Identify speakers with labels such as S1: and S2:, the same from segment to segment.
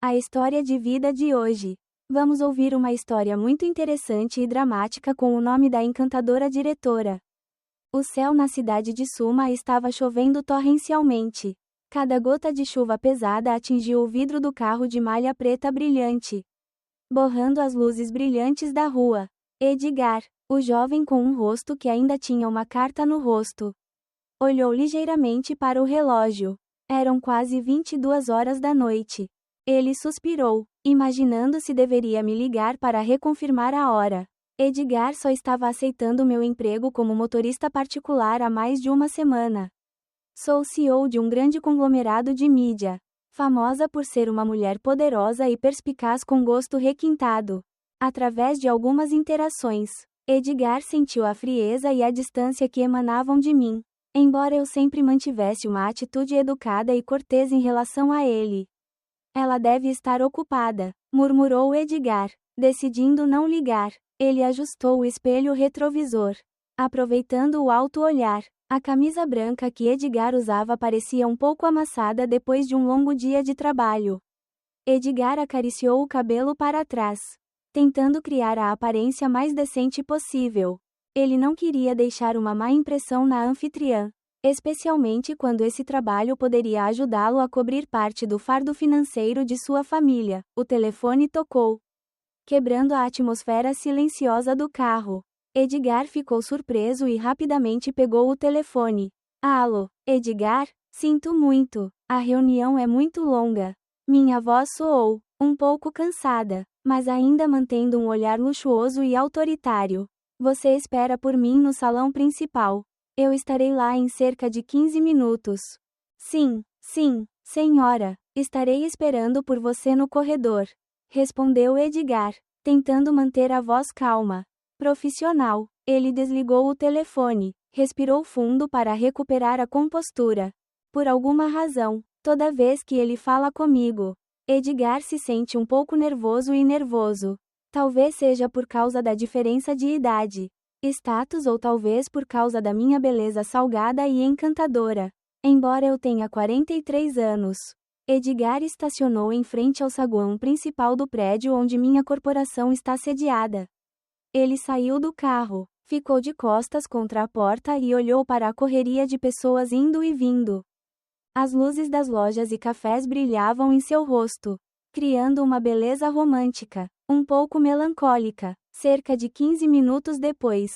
S1: A história de vida de hoje. Vamos ouvir uma história muito interessante e dramática com o nome da encantadora diretora. O céu na cidade de Suma estava chovendo torrencialmente. Cada gota de chuva pesada atingiu o vidro do carro de malha preta brilhante, borrando as luzes brilhantes da rua. Edgar, o jovem com um rosto que ainda tinha uma carta no rosto, olhou ligeiramente para o relógio. Eram quase 22 horas da noite. Ele suspirou, imaginando se deveria me ligar para reconfirmar a hora. Edgar só estava aceitando meu emprego como motorista particular há mais de uma semana. Sou CEO de um grande conglomerado de mídia, famosa por ser uma mulher poderosa e perspicaz com gosto requintado. Através de algumas interações, Edgar sentiu a frieza e a distância que emanavam de mim, embora eu sempre mantivesse uma atitude educada e cortês em relação a ele. Ela deve estar ocupada, murmurou Edgar, decidindo não ligar. Ele ajustou o espelho retrovisor, aproveitando o alto olhar. A camisa branca que Edgar usava parecia um pouco amassada depois de um longo dia de trabalho. Edgar acariciou o cabelo para trás, tentando criar a aparência mais decente possível. Ele não queria deixar uma má impressão na anfitriã, especialmente quando esse trabalho poderia ajudá-lo a cobrir parte do fardo financeiro de sua família. O telefone tocou, quebrando a atmosfera silenciosa do carro. Edgar ficou surpreso e rapidamente pegou o telefone. Alô, Edgar? Sinto muito, a reunião é muito longa. Minha voz soou, um pouco cansada, mas ainda mantendo um olhar luxuoso e autoritário. Você espera por mim no salão principal. Eu estarei lá em cerca de 15 minutos. Sim, senhora, estarei esperando por você no corredor, respondeu Edgar, tentando manter a voz calma. Profissional. Ele desligou o telefone, respirou fundo para recuperar a compostura. Por alguma razão, toda vez que ele fala comigo, Edgar se sente um pouco nervoso e nervoso. Talvez seja por causa da diferença de idade, status ou talvez por causa da minha beleza salgada e encantadora. Embora eu tenha 43 anos. Edgar estacionou em frente ao saguão principal do prédio onde minha corporação está sediada. Ele saiu do carro, ficou de costas contra a porta e olhou para a correria de pessoas indo e vindo. As luzes das lojas e cafés brilhavam em seu rosto, criando uma beleza romântica, um pouco melancólica. Cerca de 15 minutos depois,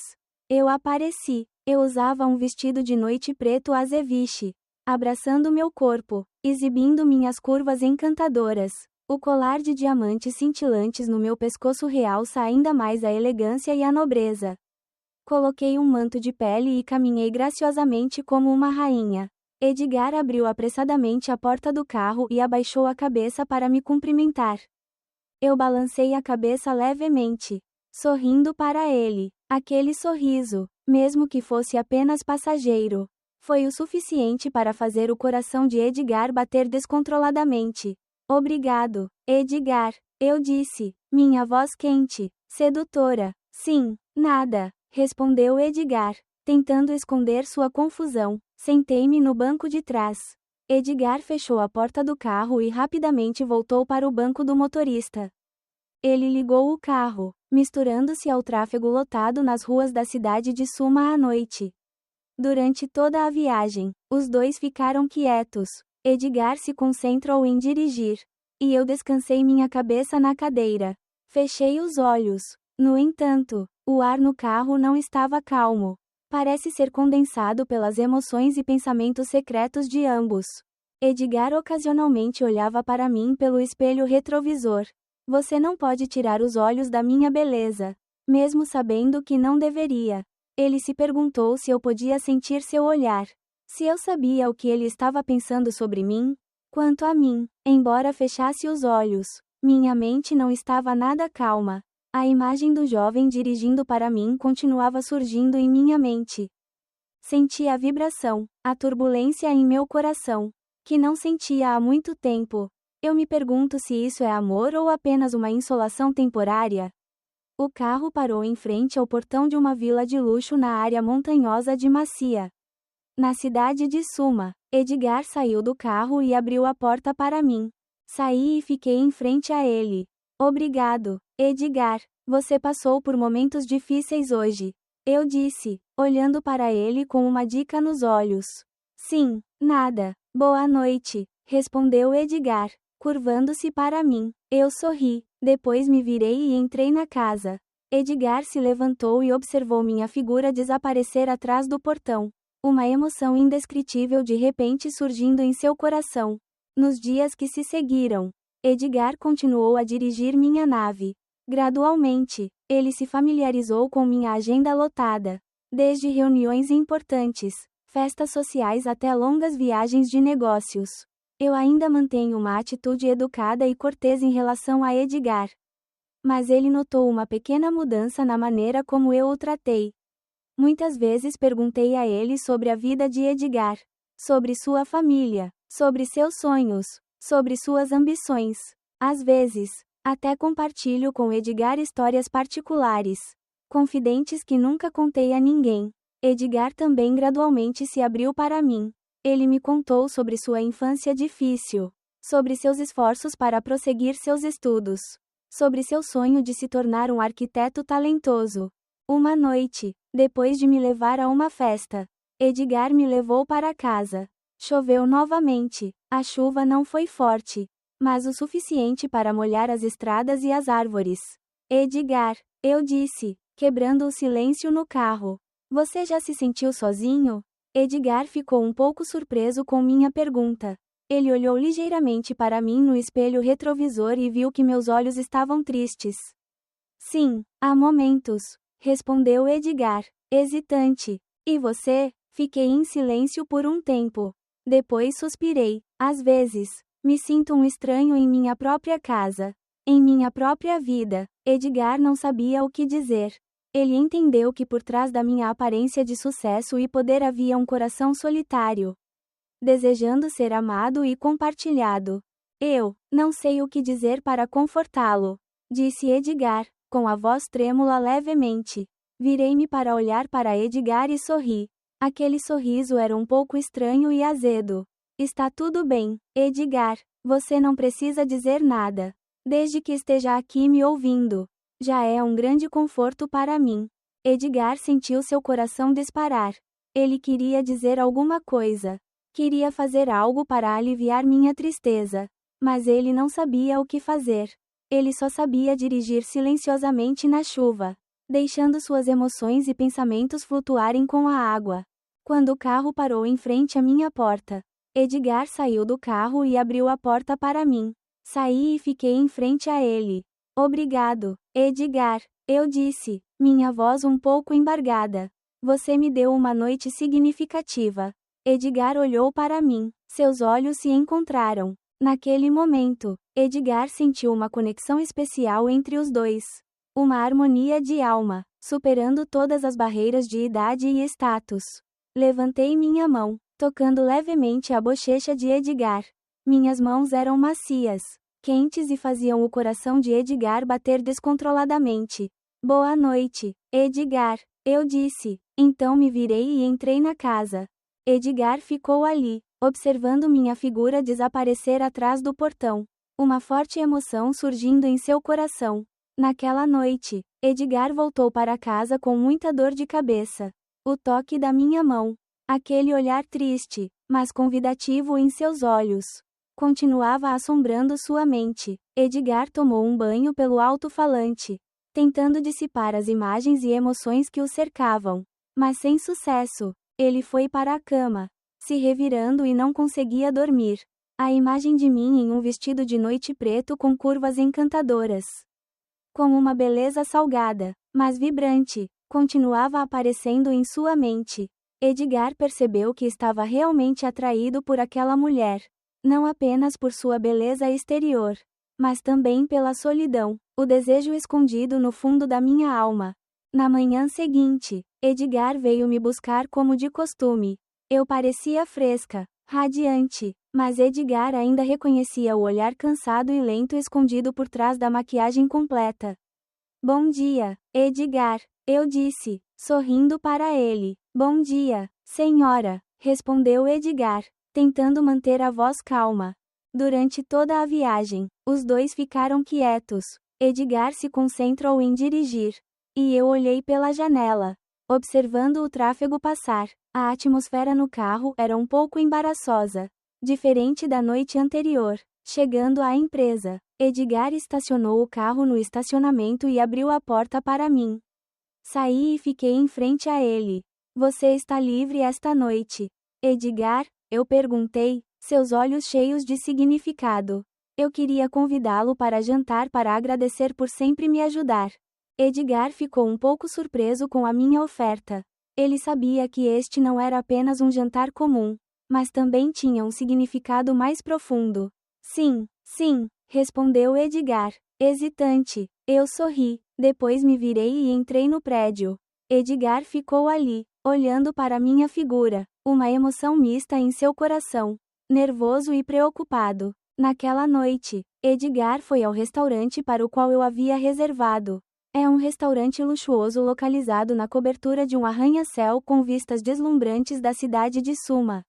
S1: eu apareci. Eu usava um vestido de noite preto azeviche, abraçando meu corpo, exibindo minhas curvas encantadoras. O colar de diamantes cintilantes no meu pescoço realça ainda mais a elegância e a nobreza. Coloquei um manto de pele e caminhei graciosamente como uma rainha. Edgar abriu apressadamente a porta do carro e abaixou a cabeça para me cumprimentar. Eu balancei a cabeça levemente, sorrindo para ele. Aquele sorriso, mesmo que fosse apenas passageiro, foi o suficiente para fazer o coração de Edgar bater descontroladamente. Obrigado, Edgar, eu disse, minha voz quente, sedutora. Sim, nada, respondeu Edgar, tentando esconder sua confusão. Sentei-me no banco de trás. Edgar fechou a porta do carro e rapidamente voltou para o banco do motorista. Ele ligou o carro, misturando-se ao tráfego lotado nas ruas da cidade de Suma à noite. Durante toda a viagem, os dois ficaram quietos. Edgar se concentrou em dirigir, e eu descansei minha cabeça na cadeira. Fechei os olhos. No entanto, o ar no carro não estava calmo. Parece ser condensado pelas emoções e pensamentos secretos de ambos. Edgar ocasionalmente olhava para mim pelo espelho retrovisor. Você não pode tirar os olhos da minha beleza, mesmo sabendo que não deveria. Ele se perguntou se eu podia sentir seu olhar. Se eu sabia o que ele estava pensando sobre mim. Quanto a mim, embora fechasse os olhos, minha mente não estava nada calma. A imagem do jovem dirigindo para mim continuava surgindo em minha mente. Senti a vibração, a turbulência em meu coração, que não sentia há muito tempo. Eu me pergunto se isso é amor ou apenas uma insolação temporária. O carro parou em frente ao portão de uma vila de luxo na área montanhosa de Macia, na cidade de Suma. Edgar saiu do carro e abriu a porta para mim. Saí e fiquei em frente a ele. Obrigado, Edgar. Você passou por momentos difíceis hoje. Eu disse, olhando para ele com uma dica nos olhos. Sim, nada. Boa noite, respondeu Edgar, curvando-se para mim. Eu sorri, depois me virei e entrei na casa. Edgar se levantou e observou minha figura desaparecer atrás do portão. Uma emoção indescritível de repente surgindo em seu coração. Nos dias que se seguiram, Edgar continuou a dirigir minha nave. Gradualmente, ele se familiarizou com minha agenda lotada. Desde reuniões importantes, festas sociais até longas viagens de negócios. Eu ainda mantenho uma atitude educada e cortês em relação a Edgar. Mas ele notou uma pequena mudança na maneira como eu o tratei. Muitas vezes perguntei a ele sobre a vida de Edgar, sobre sua família, sobre seus sonhos, sobre suas ambições. Às vezes, até compartilho com Edgar histórias particulares, confidentes que nunca contei a ninguém. Edgar também gradualmente se abriu para mim. Ele me contou sobre sua infância difícil, sobre seus esforços para prosseguir seus estudos, sobre seu sonho de se tornar um arquiteto talentoso. Uma noite, depois de me levar a uma festa, Edgar me levou para casa. Choveu novamente. A chuva não foi forte, mas o suficiente para molhar as estradas e as árvores. Edgar, eu disse, quebrando o silêncio no carro. Você já se sentiu sozinho? Edgar ficou um pouco surpreso com minha pergunta. Ele olhou ligeiramente para mim no espelho retrovisor e viu que meus olhos estavam tristes. Sim, há momentos, respondeu Edgar, hesitante. E você? Fiquei em silêncio por um tempo. Depois suspirei. Às vezes, me sinto um estranho em minha própria casa. Em minha própria vida. Edgar não sabia o que dizer. Ele entendeu que por trás da minha aparência de sucesso e poder havia um coração solitário, desejando ser amado e compartilhado. Eu não sei o que dizer para confortá-lo, disse Edgar, com a voz trêmula levemente. Virei-me para olhar para Edgar e sorri. Aquele sorriso era um pouco estranho e azedo. Está tudo bem, Edgar. Você não precisa dizer nada. Desde que esteja aqui me ouvindo, já é um grande conforto para mim. Edgar sentiu seu coração disparar. Ele queria dizer alguma coisa. Queria fazer algo para aliviar minha tristeza. Mas ele não sabia o que fazer. Ele só sabia dirigir silenciosamente na chuva, deixando suas emoções e pensamentos flutuarem com a água. Quando o carro parou em frente à minha porta, Edgar saiu do carro e abriu a porta para mim. Saí e fiquei em frente a ele. Obrigado, Edgar, eu disse, minha voz um pouco embargada. Você me deu uma noite significativa. Edgar olhou para mim. Seus olhos se encontraram. Naquele momento, Edgar sentiu uma conexão especial entre os dois. Uma harmonia de alma, superando todas as barreiras de idade e status. Levantei minha mão, tocando levemente a bochecha de Edgar. Minhas mãos eram macias, quentes e faziam o coração de Edgar bater descontroladamente. Boa noite, Edgar, eu disse. Então me virei e entrei na casa. Edgar ficou ali, observando minha figura desaparecer atrás do portão. Uma forte emoção surgindo em seu coração. Naquela noite, Edgar voltou para casa com muita dor de cabeça. O toque da minha mão, aquele olhar triste, mas convidativo em seus olhos, continuava assombrando sua mente. Edgar tomou um banho pelo alto-falante, tentando dissipar as imagens e emoções que o cercavam. Mas sem sucesso. Ele foi para a cama, se revirando e não conseguia dormir. A imagem de mim em um vestido de noite preto com curvas encantadoras, com uma beleza salgada, mas vibrante, continuava aparecendo em sua mente. Edgar percebeu que estava realmente atraído por aquela mulher, não apenas por sua beleza exterior, mas também pela solidão, o desejo escondido no fundo da minha alma. Na manhã seguinte, Edgar veio me buscar como de costume. Eu parecia fresca, radiante, mas Edgar ainda reconhecia o olhar cansado e lento escondido por trás da maquiagem completa. Bom dia, Edgar, eu disse, sorrindo para ele. Bom dia, senhora, respondeu Edgar, tentando manter a voz calma. Durante toda a viagem, os dois ficaram quietos. Edgar se concentrou em dirigir. E eu olhei pela janela, observando o tráfego passar. A atmosfera no carro era um pouco embaraçosa, diferente da noite anterior. Chegando à empresa, Edgar estacionou o carro no estacionamento e abriu a porta para mim. Saí e fiquei em frente a ele. Você está livre esta noite, Edgar? Eu perguntei, seus olhos cheios de significado. Eu queria convidá-lo para jantar para agradecer por sempre me ajudar. Edgar ficou um pouco surpreso com a minha oferta. Ele sabia que este não era apenas um jantar comum, mas também tinha um significado mais profundo. Sim, sim, respondeu Edgar, hesitante. Eu sorri, depois me virei e entrei no prédio. Edgar ficou ali, olhando para minha figura, uma emoção mista em seu coração, nervoso e preocupado. Naquela noite, Edgar foi ao restaurante para o qual eu havia reservado. É um restaurante luxuoso localizado na cobertura de um arranha-céu com vistas deslumbrantes da cidade de Suma.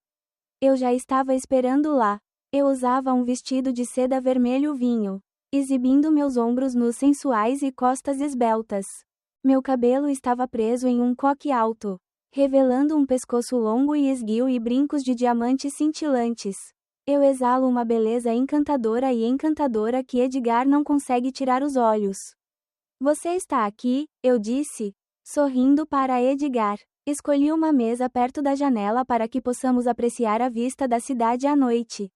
S1: Eu já estava esperando lá. Eu usava um vestido de seda vermelho vinho, exibindo meus ombros nus sensuais e costas esbeltas. Meu cabelo estava preso em um coque alto, revelando um pescoço longo e esguio e brincos de diamantes cintilantes. Eu exalo uma beleza encantadora que Edgar não consegue tirar os olhos. Você está aqui, eu disse, sorrindo para Edgar. Escolhi uma mesa perto da janela para que possamos apreciar a vista da cidade à noite.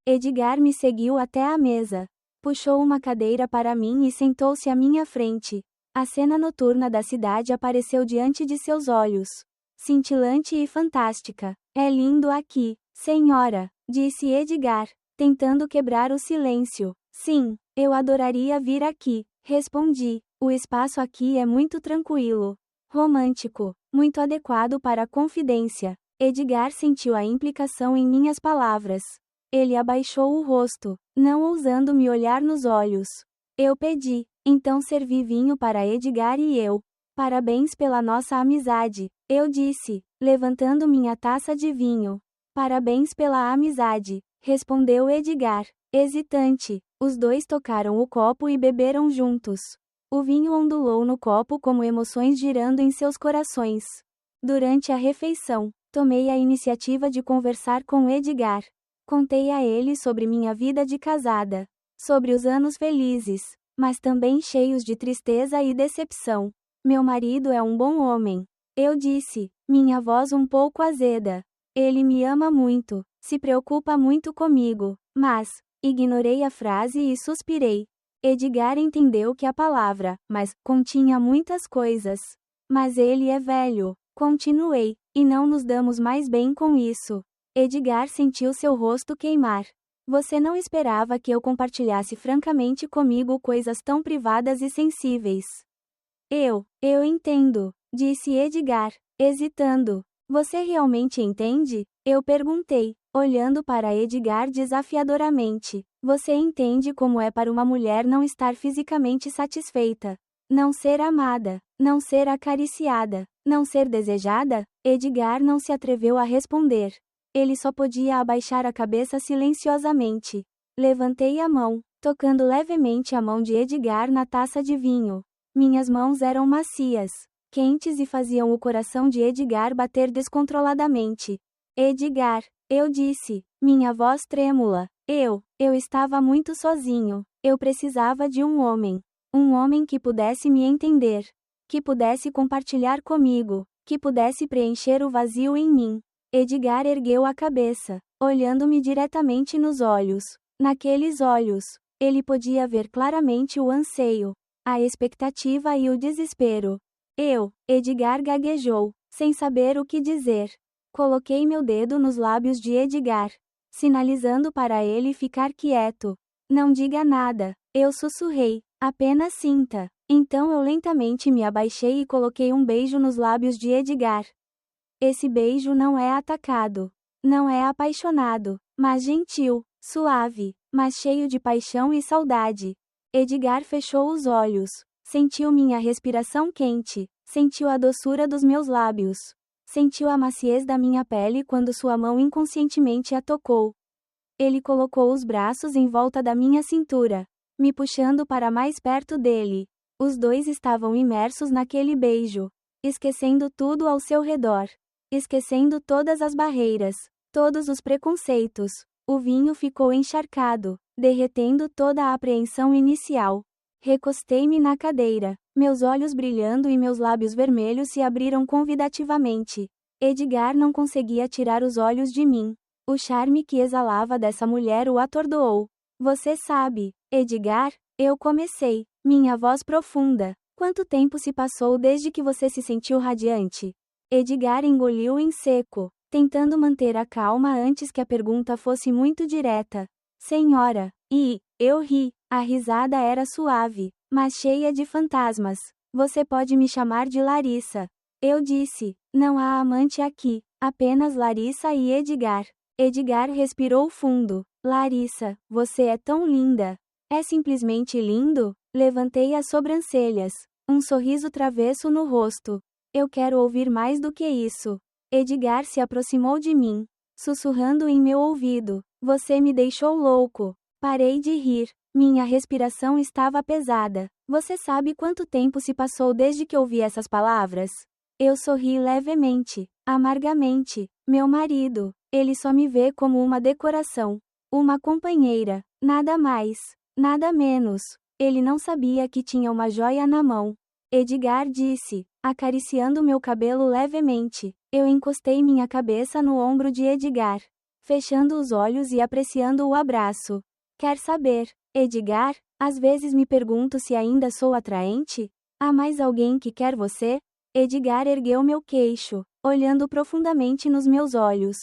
S1: Edgar me seguiu até a mesa. Puxou uma cadeira para mim e sentou-se à minha frente. A cena noturna da cidade apareceu diante de seus olhos. Cintilante e fantástica. É lindo aqui, senhora, disse Edgar, tentando quebrar o silêncio. Sim, eu adoraria vir aqui, respondi. O espaço aqui é muito tranquilo, romântico, muito adequado para a confidência. Edgar sentiu a implicação em minhas palavras. Ele abaixou o rosto, não ousando me olhar nos olhos. Eu pedi, então servi vinho para Edgar e eu. Parabéns pela nossa amizade, eu disse, levantando minha taça de vinho. Parabéns pela amizade, respondeu Edgar, hesitante. Os dois tocaram o copo e beberam juntos. O vinho ondulou no copo como emoções girando em seus corações. Durante a refeição, tomei a iniciativa de conversar com Edgar. Contei a ele sobre minha vida de casada, sobre os anos felizes, mas também cheios de tristeza e decepção. Meu marido é um bom homem, eu disse, minha voz um pouco azeda. Ele me ama muito, se preocupa muito comigo, mas, ignorei a frase e suspirei. Edgar entendeu que a palavra, mas, continha muitas coisas. Mas ele é velho, continuei, e não nos damos mais bem com isso. Edgar sentiu seu rosto queimar. Você não esperava que eu compartilhasse francamente comigo coisas tão privadas e sensíveis. Eu entendo, disse Edgar, hesitando. Você realmente entende? Eu perguntei, olhando para Edgar desafiadoramente. Você entende como é para uma mulher não estar fisicamente satisfeita, não ser amada, não ser acariciada, não ser desejada? Edgar não se atreveu a responder. Ele só podia abaixar a cabeça silenciosamente. Levantei a mão, tocando levemente a mão de Edgar na taça de vinho. Minhas mãos eram macias, quentes e faziam o coração de Edgar bater descontroladamente. Edgar, eu disse, minha voz trêmula. Eu estava muito sozinho. Eu precisava de um homem. Um homem que pudesse me entender. Que pudesse compartilhar comigo. Que pudesse preencher o vazio em mim. Edgar ergueu a cabeça, olhando-me diretamente nos olhos. Naqueles olhos, ele podia ver claramente o anseio, a expectativa e o desespero. Edgar gaguejou, sem saber o que dizer. Coloquei meu dedo nos lábios de Edgar, sinalizando para ele ficar quieto. Não diga nada, eu sussurrei, apenas sinta. Então eu lentamente me abaixei e coloquei um beijo nos lábios de Edgar. Esse beijo não é atacado, não é apaixonado, mas gentil, suave, mas cheio de paixão e saudade. Edgar fechou os olhos, sentiu minha respiração quente, sentiu a doçura dos meus lábios, sentiu a maciez da minha pele quando sua mão inconscientemente a tocou. Ele colocou os braços em volta da minha cintura, me puxando para mais perto dele. Os dois estavam imersos naquele beijo, esquecendo tudo ao seu redor, esquecendo todas as barreiras, todos os preconceitos. O vinho ficou encharcado, derretendo toda a apreensão inicial. Recostei-me na cadeira, meus olhos brilhando e meus lábios vermelhos se abriram convidativamente. Edgar não conseguia tirar os olhos de mim. O charme que exalava dessa mulher o atordoou. Você sabe, Edgar? Eu comecei, minha voz profunda. Quanto tempo se passou desde que você se sentiu radiante? Edgar engoliu em seco, tentando manter a calma antes que a pergunta fosse muito direta. Senhora, eu ri. A risada era suave, mas cheia de fantasmas. Você pode me chamar de Larissa. Eu disse, não há amante aqui, apenas Larissa e Edgar. Edgar respirou fundo. Larissa, você é tão linda. É simplesmente lindo? Levantei as sobrancelhas. Um sorriso travesso no rosto. Eu quero ouvir mais do que isso. Edgar se aproximou de mim, sussurrando em meu ouvido. Você me deixou louco. Parei de rir. Minha respiração estava pesada. Você sabe quanto tempo se passou desde que ouvi essas palavras? Eu sorri levemente, amargamente. Meu marido, ele só me vê como uma decoração, uma companheira, nada mais, nada menos. Ele não sabia que tinha uma joia na mão. Edgar disse, acariciando meu cabelo levemente. Eu encostei minha cabeça no ombro de Edgar, fechando os olhos e apreciando o abraço. Quer saber, Edgar? Às vezes me pergunto se ainda sou atraente? Há mais alguém que quer você? Edgar ergueu meu queixo, olhando profundamente nos meus olhos.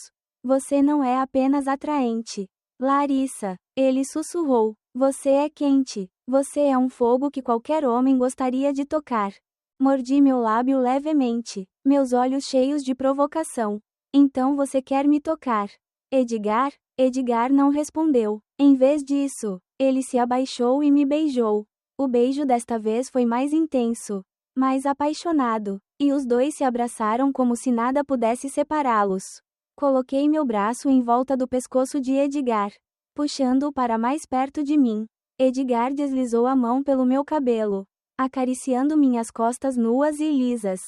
S1: Você não é apenas atraente. Larissa, ele sussurrou. Você é quente. Você é um fogo que qualquer homem gostaria de tocar. Mordi meu lábio levemente, meus olhos cheios de provocação. Então você quer me tocar? Edgar? Edgar não respondeu. Em vez disso, ele se abaixou e me beijou. O beijo desta vez foi mais intenso, mais apaixonado, e os dois se abraçaram como se nada pudesse separá-los. Coloquei meu braço em volta do pescoço de Edgar, puxando-o para mais perto de mim. Edgar deslizou a mão pelo meu cabelo, acariciando minhas costas nuas e lisas.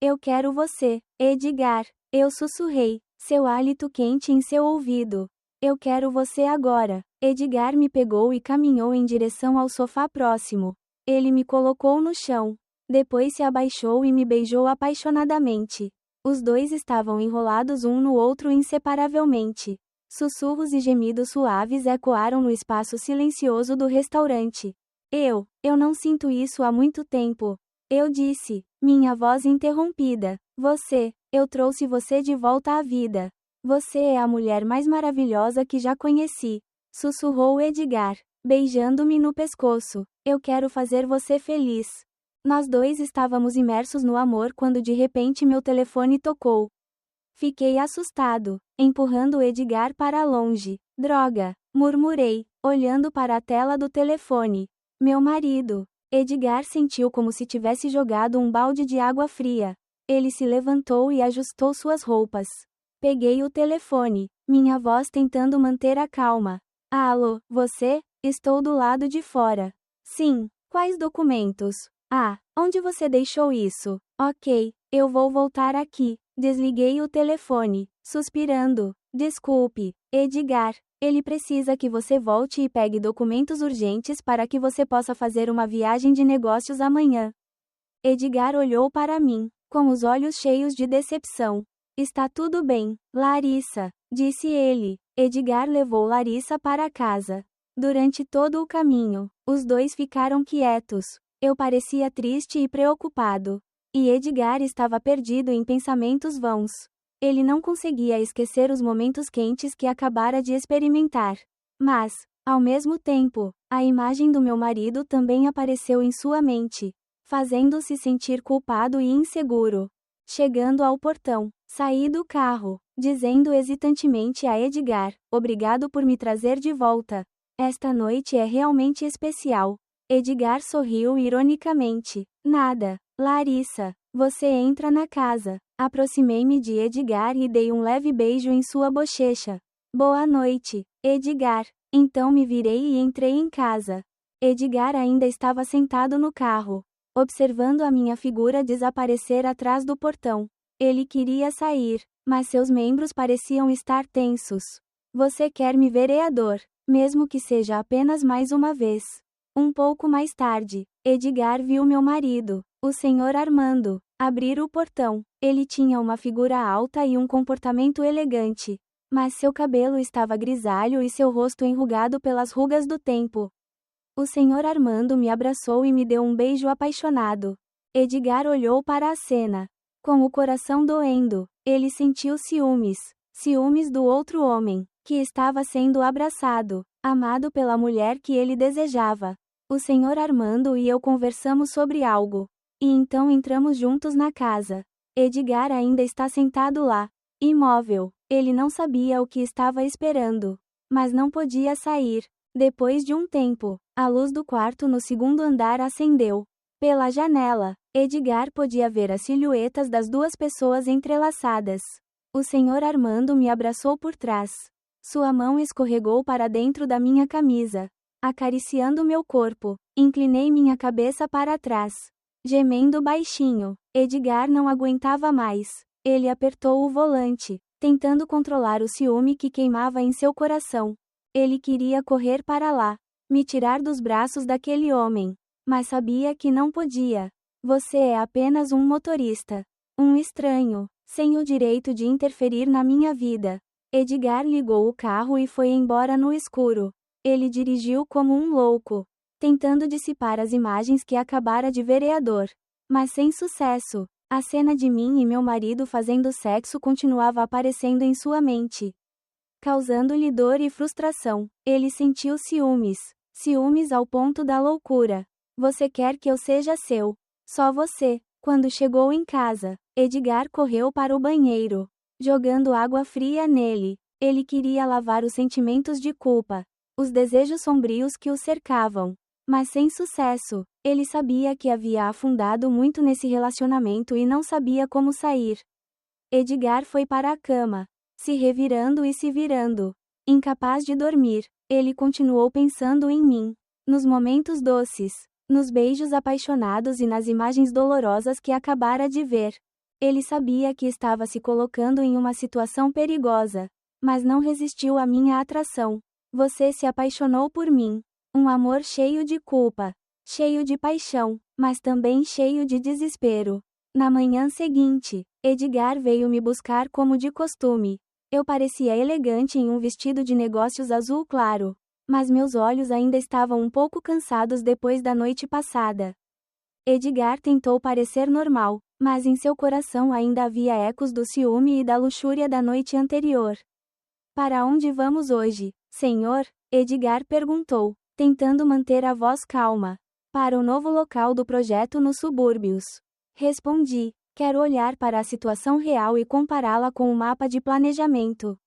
S1: Eu quero você, Edgar. Eu sussurrei, seu hálito quente em seu ouvido. Eu quero você agora. Edgar me pegou e caminhou em direção ao sofá próximo. Ele me colocou no chão. Depois se abaixou e me beijou apaixonadamente. Os dois estavam enrolados um no outro inseparavelmente. Sussurros e gemidos suaves ecoaram no espaço silencioso do restaurante. Eu não sinto isso há muito tempo. Eu disse, minha voz interrompida. Eu trouxe você de volta à vida. Você é a mulher mais maravilhosa que já conheci. Sussurrou Edgar, beijando-me no pescoço. Eu quero fazer você feliz. Nós dois estávamos imersos no amor quando de repente meu telefone tocou. Fiquei assustado, empurrando Edgar para longe. Droga, murmurei, olhando para a tela do telefone. Meu marido. Edgar sentiu como se tivesse jogado um balde de água fria. Ele se levantou e ajustou suas roupas. Peguei o telefone, minha voz tentando manter a calma. Alô, você? Estou do lado de fora. Sim, quais documentos? Ah, onde você deixou isso? Ok, eu vou voltar aqui. Desliguei o telefone, suspirando. Desculpe, Edgar. Ele precisa que você volte e pegue documentos urgentes para que você possa fazer uma viagem de negócios amanhã. Edgar olhou para mim, com os olhos cheios de decepção. Está tudo bem, Larissa, disse ele. Edgar levou Larissa para casa. Durante todo o caminho, os dois ficaram quietos. Eu parecia triste e preocupado. E Edgar estava perdido em pensamentos vãos. Ele não conseguia esquecer os momentos quentes que acabara de experimentar. Mas, ao mesmo tempo, a imagem do meu marido também apareceu em sua mente, fazendo-se sentir culpado e inseguro. Chegando ao portão, saí do carro, dizendo hesitantemente a Edgar, obrigado por me trazer de volta. Esta noite é realmente especial. Edgar sorriu ironicamente. Nada, Larissa, você entra na casa. Aproximei-me de Edgar e dei um leve beijo em sua bochecha. Boa noite, Edgar. Então me virei e entrei em casa. Edgar ainda estava sentado no carro, observando a minha figura desaparecer atrás do portão. Ele queria sair, mas seus membros pareciam estar tensos. Você quer me vereador, mesmo que seja apenas mais uma vez. Um pouco mais tarde, Edgar viu meu marido, o Sr. Armando, abrir o portão. Ele tinha uma figura alta e um comportamento elegante, mas seu cabelo estava grisalho e seu rosto enrugado pelas rugas do tempo. O Sr. Armando me abraçou e me deu um beijo apaixonado. Edgar olhou para a cena, com o coração doendo. Ele sentiu ciúmes do outro homem, que estava sendo abraçado, amado pela mulher que ele desejava. O Sr. Armando e eu conversamos sobre algo, e então entramos juntos na casa. Edgar ainda está sentado lá, imóvel. Ele não sabia o que estava esperando, mas não podia sair. Depois de um tempo, a luz do quarto no segundo andar acendeu. Pela janela, Edgar podia ver as silhuetas das duas pessoas entrelaçadas. O Sr. Armando me abraçou por trás. Sua mão escorregou para dentro da minha camisa, acariciando meu corpo. Inclinei minha cabeça para trás, gemendo baixinho. Edgar não aguentava mais. Ele apertou o volante, tentando controlar o ciúme que queimava em seu coração. Ele queria correr para lá, me tirar dos braços daquele homem, mas sabia que não podia. Você é apenas um motorista, um estranho, sem o direito de interferir na minha vida. Edgar ligou o carro e foi embora no escuro. Ele dirigiu como um louco, tentando dissipar as imagens que acabara de vereador, mas sem sucesso. A cena de mim e meu marido fazendo sexo continuava aparecendo em sua mente, causando-lhe dor e frustração. Ele sentiu ciúmes ao ponto da loucura. Você quer que eu seja seu? Só você. Quando chegou em casa, Edgar correu para o banheiro, jogando água fria nele. Ele queria lavar os sentimentos de culpa, os desejos sombrios que o cercavam, mas sem sucesso. Ele sabia que havia afundado muito nesse relacionamento e não sabia como sair. Edgar foi para a cama, se revirando e se virando. Incapaz de dormir, ele continuou pensando em mim, nos momentos doces, nos beijos apaixonados e nas imagens dolorosas que acabara de ver. Ele sabia que estava se colocando em uma situação perigosa, mas não resistiu à minha atração. Você se apaixonou por mim. Um amor cheio de culpa, cheio de paixão, mas também cheio de desespero. Na manhã seguinte, Edgar veio me buscar como de costume. Eu parecia elegante em um vestido de negócios azul claro, mas meus olhos ainda estavam um pouco cansados depois da noite passada. Edgar tentou parecer normal, mas em seu coração ainda havia ecos do ciúme e da luxúria da noite anterior. Para onde vamos hoje, senhor? Edgar perguntou, tentando manter a voz calma. Para o novo local do projeto nos subúrbios. Respondi. Quero olhar para a situação real e compará-la com o mapa de planejamento.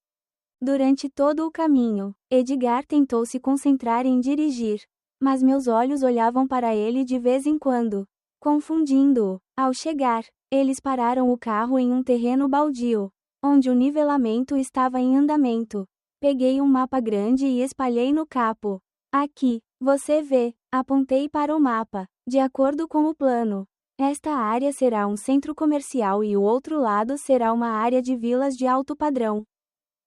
S1: Durante todo o caminho, Edgar tentou se concentrar em dirigir, mas meus olhos olhavam para ele de vez em quando, confundindo-o. Ao chegar, eles pararam o carro em um terreno baldio, onde o nivelamento estava em andamento. Peguei um mapa grande e espalhei no capo. Aqui, você vê, apontei para o mapa, de acordo com o plano. Esta área será um centro comercial e o outro lado será uma área de vilas de alto padrão.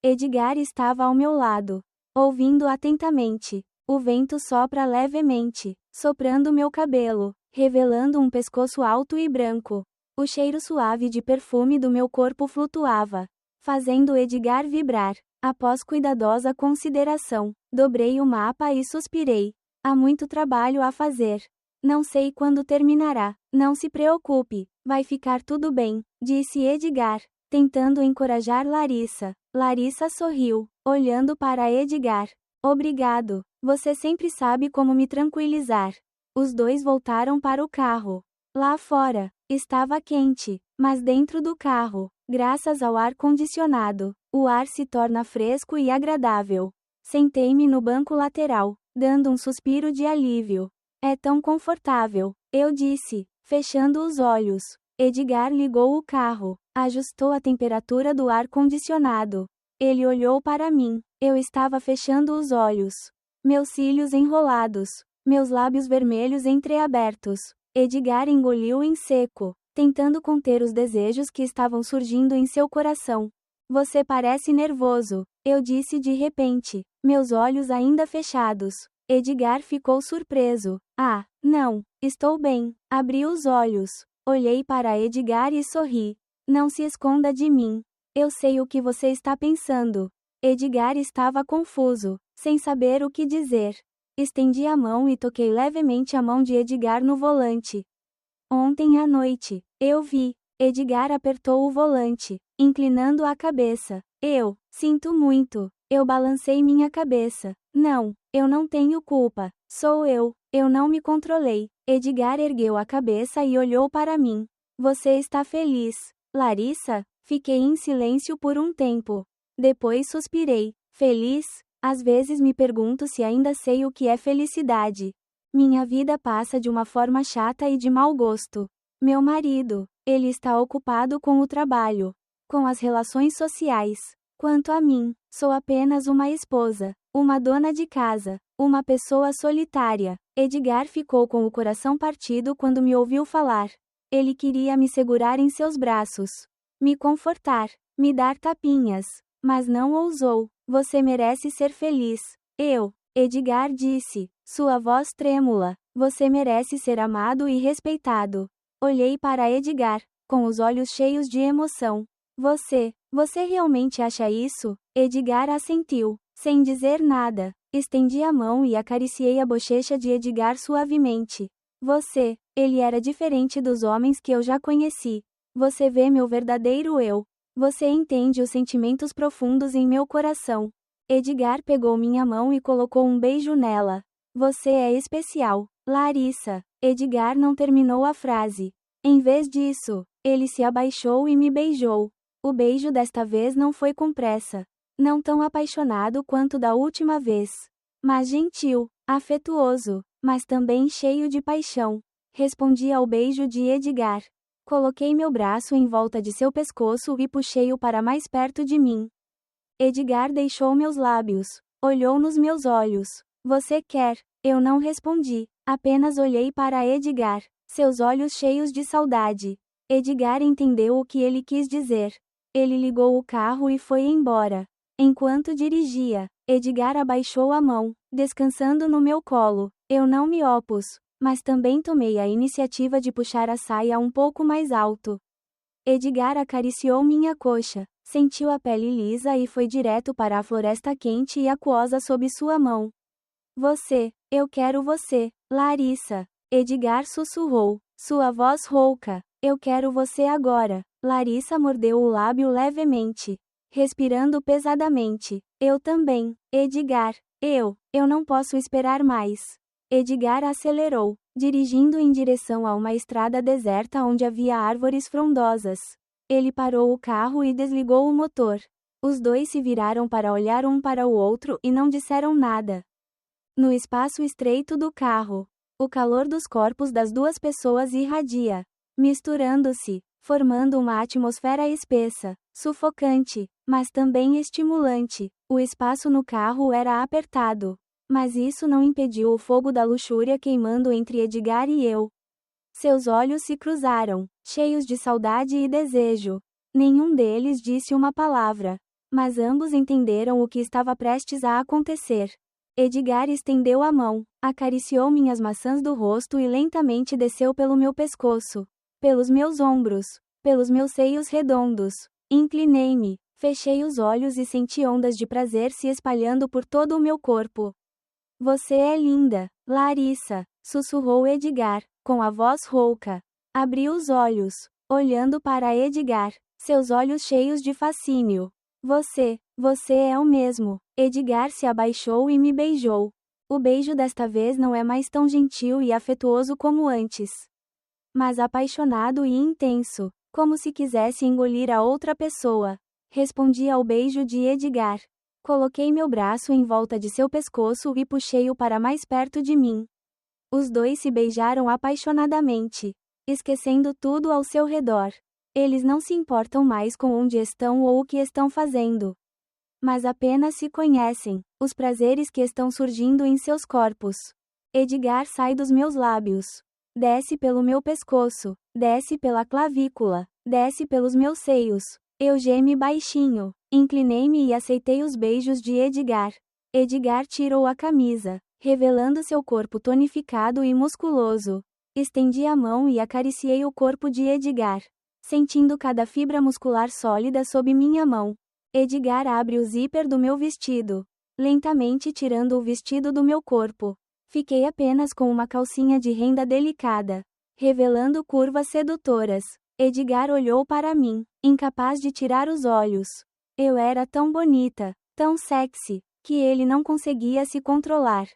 S1: Edgar estava ao meu lado, ouvindo atentamente. O vento sopra levemente, soprando meu cabelo, revelando um pescoço alto e branco. O cheiro suave de perfume do meu corpo flutuava, fazendo Edgar vibrar. Após cuidadosa consideração, dobrei o mapa e suspirei. Há muito trabalho a fazer. Não sei quando terminará. Não se preocupe, vai ficar tudo bem, disse Edgar, tentando encorajar Larissa. Larissa sorriu, olhando para Edgar. Obrigado, você sempre sabe como me tranquilizar. Os dois voltaram para o carro. Lá fora, estava quente, mas dentro do carro, graças ao ar-condicionado, o ar se torna fresco e agradável. Sentei-me no banco lateral, dando um suspiro de alívio. É tão confortável, eu disse, fechando os olhos. Edgar ligou o carro, ajustou a temperatura do ar-condicionado, Ele olhou para mim. Eu estava fechando os olhos. Meus cílios enrolados. Meus lábios vermelhos entreabertos. Edgar engoliu em seco, tentando conter os desejos que estavam surgindo em seu coração. Você parece nervoso, eu disse de repente, meus olhos ainda fechados. Edgar ficou surpreso. Ah, não, estou bem. Abri os olhos. Olhei para Edgar e sorri. Não se esconda de mim. Eu sei o que você está pensando. Edgar estava confuso, sem saber o que dizer. Estendi a mão e toquei levemente a mão de Edgar no volante. Ontem à noite, eu vi. Edgar apertou o volante, inclinando a cabeça. Eu sinto muito. Eu balancei minha cabeça. Não, eu não tenho culpa. Sou eu. Eu não me controlei. Edgar ergueu a cabeça e olhou para mim. Você está feliz, Larissa? Fiquei em silêncio por um tempo. Depois suspirei. Feliz? Às vezes me pergunto se ainda sei o que é felicidade. Minha vida passa de uma forma chata e de mau gosto. Meu marido, ele está ocupado com o trabalho, com as relações sociais. Quanto a mim, sou apenas uma esposa, uma dona de casa, uma pessoa solitária. Edgar ficou com o coração partido quando me ouviu falar. Ele queria me segurar em seus braços, me confortar, me dar tapinhas, mas não ousou. Você merece ser feliz. Edgar disse, sua voz trêmula. Você merece ser amado e respeitado. Olhei para Edgar, com os olhos cheios de emoção. Você realmente acha isso? Edgar assentiu, sem dizer nada. Estendi a mão e acariciei a bochecha de Edgar suavemente. Ele era diferente dos homens que eu já conheci. Você vê meu verdadeiro eu. Você entende os sentimentos profundos em meu coração. Edgar pegou minha mão e colocou um beijo nela. Você é especial, Larissa. Edgar não terminou a frase. Em vez disso, ele se abaixou e me beijou. O beijo desta vez não foi com pressa. Não tão apaixonado quanto da última vez. Mas gentil, afetuoso, mas também cheio de paixão. Respondi ao beijo de Edgar. Coloquei meu braço em volta de seu pescoço e puxei-o para mais perto de mim. Edgar deixou meus lábios. Olhou nos meus olhos. Você quer? Eu não respondi. Apenas olhei para Edgar. Seus olhos cheios de saudade. Edgar entendeu o que ele quis dizer. Ele ligou o carro e foi embora. Enquanto dirigia, Edgar abaixou a mão, descansando no meu colo. Eu não me opus, mas também tomei a iniciativa de puxar a saia um pouco mais alto. Edgar acariciou minha coxa, sentiu a pele lisa e foi direto para a floresta quente e aquosa sob sua mão. Eu quero você, Larissa. Edgar sussurrou, sua voz rouca. Eu quero você agora. Larissa mordeu o lábio levemente, respirando pesadamente. Eu também, Edgar. Eu não posso esperar mais. Edgar acelerou, dirigindo em direção a uma estrada deserta onde havia árvores frondosas. Ele parou o carro e desligou o motor. Os dois se viraram para olhar um para o outro e não disseram nada. No espaço estreito do carro, o calor dos corpos das duas pessoas irradia, misturando-se, formando uma atmosfera espessa, sufocante, mas também estimulante. O espaço no carro era apertado, mas isso não impediu o fogo da luxúria queimando entre Edgar e eu. Seus olhos se cruzaram, cheios de saudade e desejo. Nenhum deles disse uma palavra, mas ambos entenderam o que estava prestes a acontecer. Edgar estendeu a mão, acariciou minhas maçãs do rosto e lentamente desceu pelo meu pescoço, pelos meus ombros, pelos meus seios redondos. Inclinei-me, fechei os olhos e senti ondas de prazer se espalhando por todo o meu corpo. Você é linda, Larissa, sussurrou Edgar, com a voz rouca. Abri os olhos, olhando para Edgar, seus olhos cheios de fascínio. Você é o mesmo. Edgar se abaixou e me beijou. O beijo desta vez não é mais tão gentil e afetuoso como antes, mas apaixonado e intenso, como se quisesse engolir a outra pessoa. Respondi ao beijo de Edgar. Coloquei meu braço em volta de seu pescoço e puxei-o para mais perto de mim. Os dois se beijaram apaixonadamente, esquecendo tudo ao seu redor. Eles não se importam mais com onde estão ou o que estão fazendo. mas apenas se conhecem, os prazeres que estão surgindo em seus corpos. Edgar sai dos meus lábios. Desce pelo meu pescoço, desce pela clavícula, desce pelos meus seios. Eu gemi baixinho, inclinei-me e aceitei os beijos de Edgar. Edgar tirou a camisa, revelando seu corpo tonificado e musculoso. Estendi a mão e acariciei o corpo de Edgar, sentindo cada fibra muscular sólida sob minha mão. Edgar abre o zíper do meu vestido, lentamente tirando o vestido do meu corpo. Fiquei apenas com uma calcinha de renda delicada, revelando curvas sedutoras. Edgar olhou para mim, incapaz de tirar os olhos. Eu era tão bonita, tão sexy, que ele não conseguia se controlar.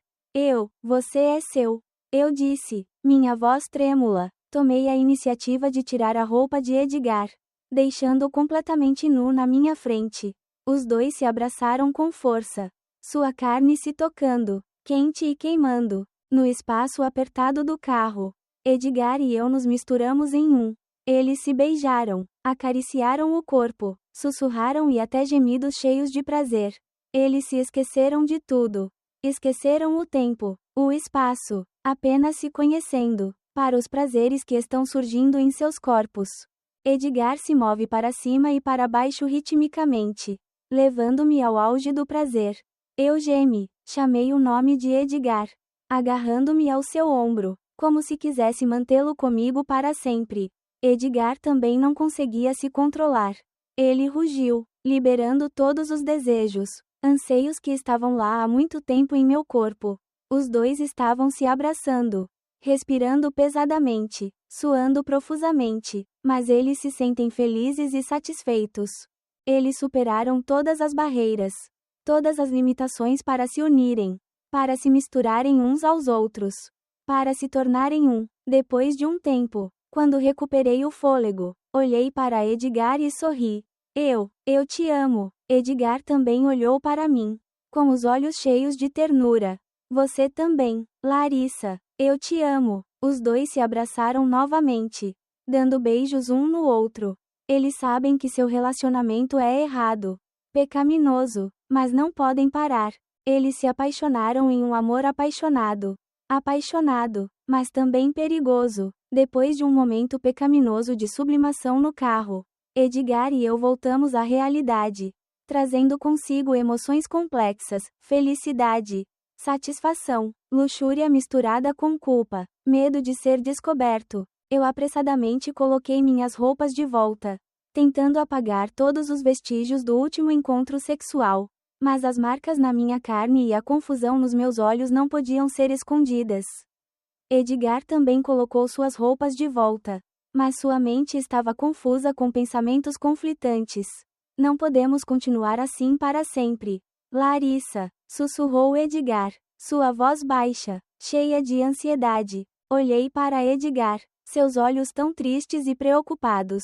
S1: Você é seu. Eu disse, minha voz trêmula. Tomei a iniciativa de tirar a roupa de Edgar, deixando-o completamente nu na minha frente. Os dois se abraçaram com força, sua carne se tocando, quente e queimando, no espaço apertado do carro. Edgar e eu nos misturamos em um. Eles se beijaram, acariciaram o corpo, sussurraram e até gemidos cheios de prazer. Eles se esqueceram de tudo. Esqueceram o tempo, o espaço, apenas se conhecendo, para os prazeres que estão surgindo em seus corpos. Edgar se move para cima e para baixo ritmicamente, levando-me ao auge do prazer. Eu gemi, chamei o nome de Edgar, agarrando-me ao seu ombro, como se quisesse mantê-lo comigo para sempre. Edgar também não conseguia se controlar. Ele rugiu, liberando todos os desejos, anseios que estavam lá há muito tempo em meu corpo. Os dois estavam se abraçando, respirando pesadamente, suando profusamente, mas eles se sentem felizes e satisfeitos. Eles superaram todas as barreiras, todas as limitações para se unirem, para se misturarem uns aos outros, para se tornarem um. Depois de um tempo, quando recuperei o fôlego, olhei para Edgar e sorri. Eu te amo. Edgar também olhou para mim, com os olhos cheios de ternura. Você também, Larissa. Eu te amo. Os dois se abraçaram novamente, dando beijos um no outro. Eles sabem que seu relacionamento é errado, pecaminoso, mas não podem parar. Eles se apaixonaram em um amor apaixonado. Apaixonado, mas também perigoso. Depois de um momento pecaminoso de sublimação no carro, Edgar e eu voltamos à realidade, trazendo consigo emoções complexas, felicidade, satisfação, luxúria misturada com culpa, medo de ser descoberto. Eu apressadamente coloquei minhas roupas de volta, tentando apagar todos os vestígios do último encontro sexual. Mas as marcas na minha carne e a confusão nos meus olhos não podiam ser escondidas. Edgar também colocou suas roupas de volta, mas sua mente estava confusa com pensamentos conflitantes. Não podemos continuar assim para sempre. Larissa, sussurrou Edgar, sua voz baixa, cheia de ansiedade. Olhei para Edgar, seus olhos tão tristes e preocupados.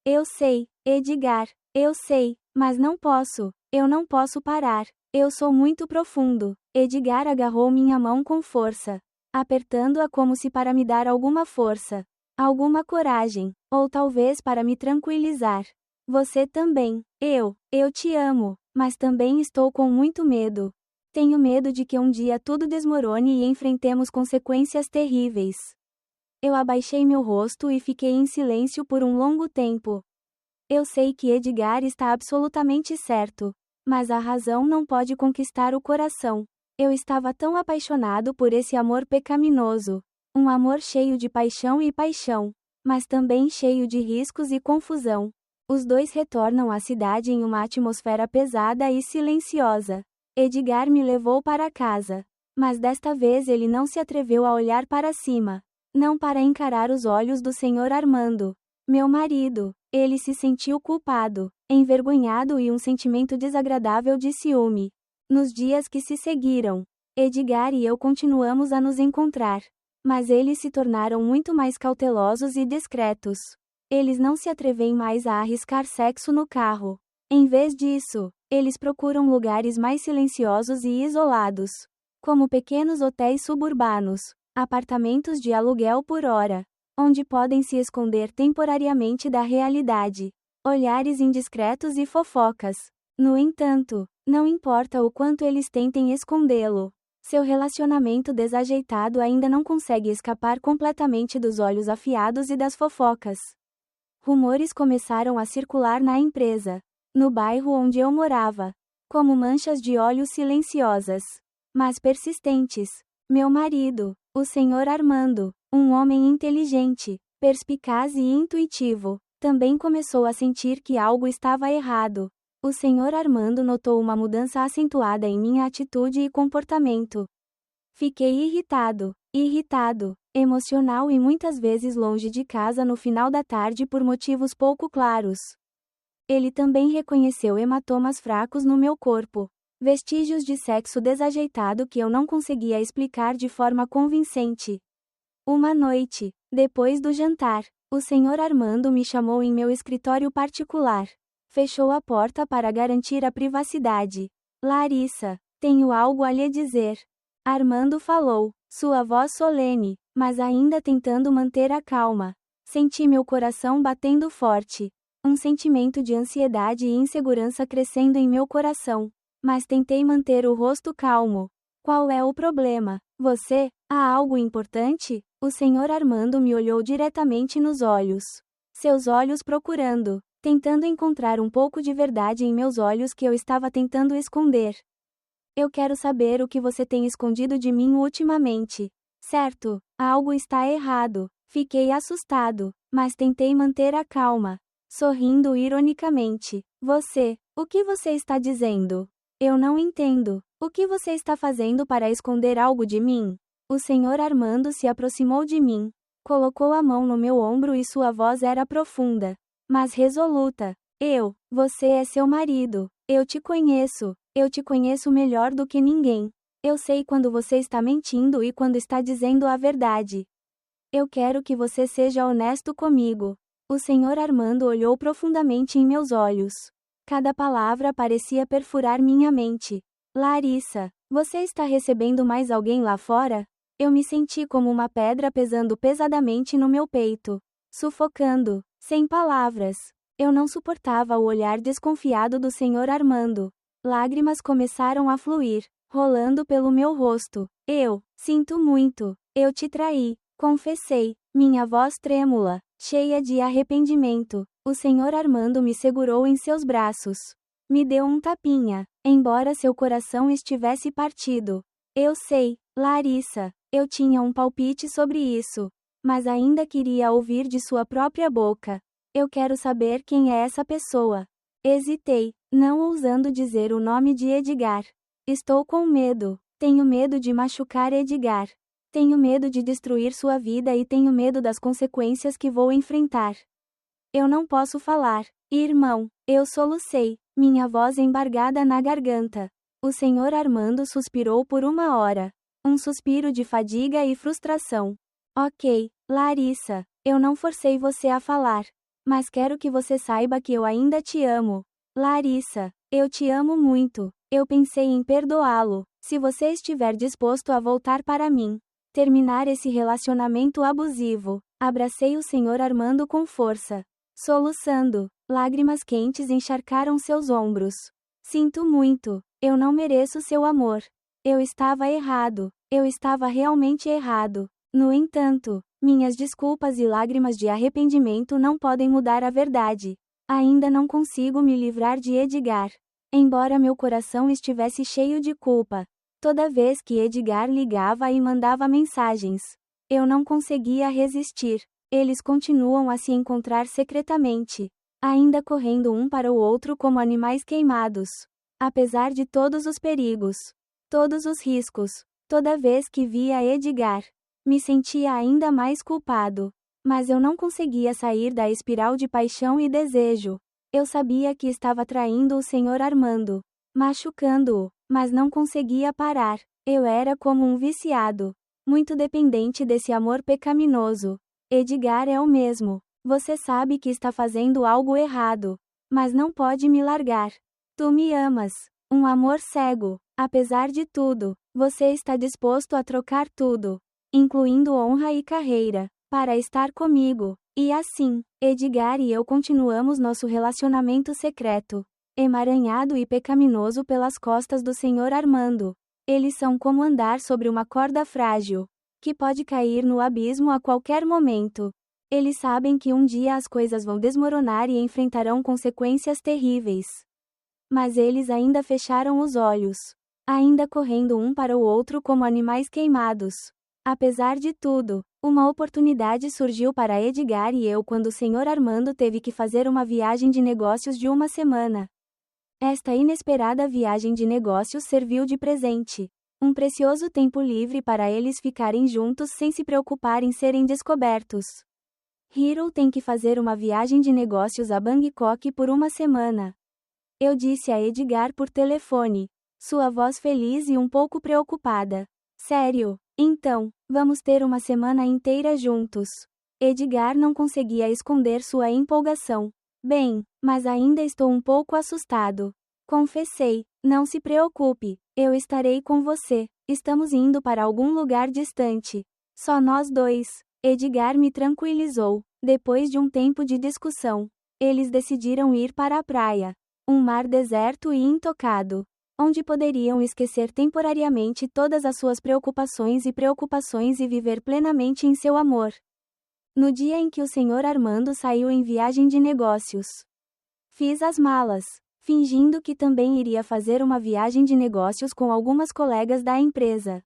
S1: Eu sei, Edgar, eu sei, mas não posso. Eu não posso parar. Eu sou muito profundo. Edgar agarrou minha mão com força, apertando-a como se para me dar alguma força, alguma coragem, ou talvez para me tranquilizar. Você também. Eu te amo, mas também estou com muito medo. Tenho medo de que um dia tudo desmorone e enfrentemos consequências terríveis. Eu abaixei meu rosto e fiquei em silêncio por um longo tempo. Eu sei que Edgar está absolutamente certo. Mas a razão não pode conquistar o coração. Eu estava tão apaixonado por esse amor pecaminoso. Um amor cheio de paixão e paixão, mas também cheio de riscos e confusão. Os dois retornam à cidade em uma atmosfera pesada e silenciosa. Edgar me levou para casa. Mas desta vez ele não se atreveu a olhar para cima. Não para encarar os olhos do Sr. Armando, meu marido. Ele se sentiu culpado, envergonhado e um sentimento desagradável de ciúme. Nos dias que se seguiram, Edgar e eu continuamos a nos encontrar. Mas eles se tornaram muito mais cautelosos e discretos. Eles não se atrevem mais a arriscar sexo no carro. Em vez disso, eles procuram lugares mais silenciosos e isolados, como pequenos hotéis suburbanos, apartamentos de aluguel por hora, onde podem se esconder temporariamente da realidade. Olhares indiscretos e fofocas. No entanto, não importa o quanto eles tentem escondê-lo, seu relacionamento desajeitado ainda não consegue escapar completamente dos olhos afiados e das fofocas. Rumores começaram a circular na empresa, no bairro onde eu morava, como manchas de óleo silenciosas, mas persistentes. Meu marido, o Sr. Armando, um homem inteligente, perspicaz e intuitivo, também começou a sentir que algo estava errado. O Sr. Armando notou uma mudança acentuada em minha atitude e comportamento. Fiquei irritado, emocional e muitas vezes longe de casa no final da tarde por motivos pouco claros. Ele também reconheceu hematomas fracos no meu corpo, vestígios de sexo desajeitado que eu não conseguia explicar de forma convincente. Uma noite, depois do jantar, o Sr. Armando me chamou em meu escritório particular. Fechou a porta para garantir a privacidade. Larissa, tenho algo a lhe dizer. Armando falou, sua voz solene, mas ainda tentando manter a calma. Senti meu coração batendo forte. Um sentimento de ansiedade e insegurança crescendo em meu coração. Mas tentei manter o rosto calmo. Qual é o problema? Você? Há algo importante? O Sr. Armando me olhou diretamente nos olhos. Seus olhos procurando, tentando encontrar um pouco de verdade em meus olhos que eu estava tentando esconder. Eu quero saber o que você tem escondido de mim ultimamente. Certo, algo está errado. Fiquei assustado, mas tentei manter a calma. Sorrindo ironicamente. O que você está dizendo? Eu não entendo. O que você está fazendo para esconder algo de mim? O Sr. Armando se aproximou de mim. Colocou a mão no meu ombro e sua voz era profunda, mas resoluta. Você é seu marido. Eu te conheço melhor do que ninguém. Eu sei quando você está mentindo e quando está dizendo a verdade. Eu quero que você seja honesto comigo. O Sr. Armando olhou profundamente em meus olhos. Cada palavra parecia perfurar minha mente. Larissa, você está recebendo mais alguém lá fora? Eu me senti como uma pedra pesando pesadamente no meu peito. Sufocando, sem palavras. Eu não suportava o olhar desconfiado do Sr. Armando. Lágrimas começaram a fluir, rolando pelo meu rosto. Sinto muito. Eu te traí, confessei, minha voz trêmula, cheia de arrependimento. O Sr. Armando me segurou em seus braços. Me deu um tapinha, embora seu coração estivesse partido. Eu sei, Larissa, eu tinha um palpite sobre isso, mas ainda queria ouvir de sua própria boca. Eu quero saber quem é essa pessoa. Hesitei, não ousando dizer o nome de Edgar. Estou com medo. Tenho medo de machucar Edgar. Tenho medo de destruir sua vida e tenho medo das consequências que vou enfrentar. Eu não posso falar. Irmão, eu solucei, minha voz embargada na garganta. O Sr. Armando suspirou por uma hora. Um suspiro de fadiga e frustração. Ok, Larissa, eu não forcei você a falar. Mas quero que você saiba que eu ainda te amo. Larissa, eu te amo muito. Eu pensei em perdoá-lo, se você estiver disposto a voltar para mim. Terminar esse relacionamento abusivo. Abracei o Sr. Armando com força. Soluçando, lágrimas quentes encharcaram seus ombros. Sinto muito. Eu não mereço seu amor. Eu estava errado. Eu estava realmente errado. No entanto, minhas desculpas e lágrimas de arrependimento não podem mudar a verdade. Ainda não consigo me livrar de Edgar. Embora meu coração estivesse cheio de culpa, toda vez que Edgar ligava e mandava mensagens, eu não conseguia resistir. Eles continuam a se encontrar secretamente, ainda correndo um para o outro como animais queimados. Apesar de todos os perigos, todos os riscos, toda vez que via Edgar, me sentia ainda mais culpado. Mas eu não conseguia sair da espiral de paixão e desejo. Eu sabia que estava traindo o Sr. Armando, machucando-o, mas não conseguia parar. Eu era como um viciado, muito dependente desse amor pecaminoso. Edgar é o mesmo. Você sabe que está fazendo algo errado, mas não pode me largar. Tu me amas. Um amor cego. Apesar de tudo, você está disposto a trocar tudo, incluindo honra e carreira, para estar comigo. E assim, Edgar e eu continuamos nosso relacionamento secreto. emaranhado e pecaminoso pelas costas do Sr. Armando. Eles são como andar sobre uma corda frágil, que pode cair no abismo a qualquer momento. Eles sabem que um dia as coisas vão desmoronar e enfrentarão consequências terríveis. Mas eles ainda fecharam os olhos, ainda correndo um para o outro como animais queimados. Apesar de tudo, uma oportunidade surgiu para Edgar e eu quando o Sr. Armando teve que fazer uma viagem de negócios de uma semana. Esta inesperada viagem de negócios serviu de presente. Um precioso tempo livre para eles ficarem juntos sem se preocupar em serem descobertos. Hiro tem que fazer uma viagem de negócios a Bangkok por uma semana. Eu disse a Edgar por telefone, sua voz feliz e um pouco preocupada. Sério? Então, vamos ter uma semana inteira juntos. Edgar não conseguia esconder sua empolgação. Bem, mas ainda estou um pouco assustado. Confessei, não se preocupe, eu estarei com você. Estamos indo para algum lugar distante. Só nós dois. Edgar me tranquilizou. Depois de um tempo de discussão, eles decidiram ir para a praia. Um mar deserto e intocado, onde poderiam esquecer temporariamente todas as suas preocupações e viver plenamente em seu amor. No dia em que o Sr. Armando saiu em viagem de negócios, fiz as malas, fingindo que também iria fazer uma viagem de negócios com algumas colegas da empresa.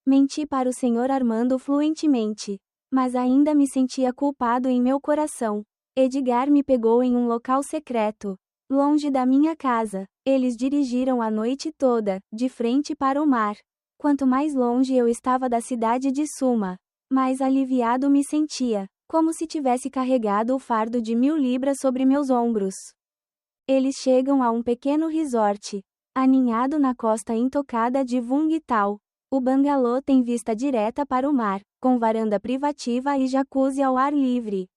S1: Menti para o Sr. Armando fluentemente, mas ainda me sentia culpado em meu coração. Edgar me pegou em um local secreto, longe da minha casa. Eles dirigiram a noite toda, de frente para o mar. Quanto mais longe eu estava da cidade de Suma, mais aliviado me sentia, como se tivesse carregado o fardo de 1000 libras sobre meus ombros. Eles chegam a um pequeno resort, aninhado na costa intocada de Vung Tau. O bangalô tem vista direta para o mar, com varanda privativa e jacuzzi ao ar livre.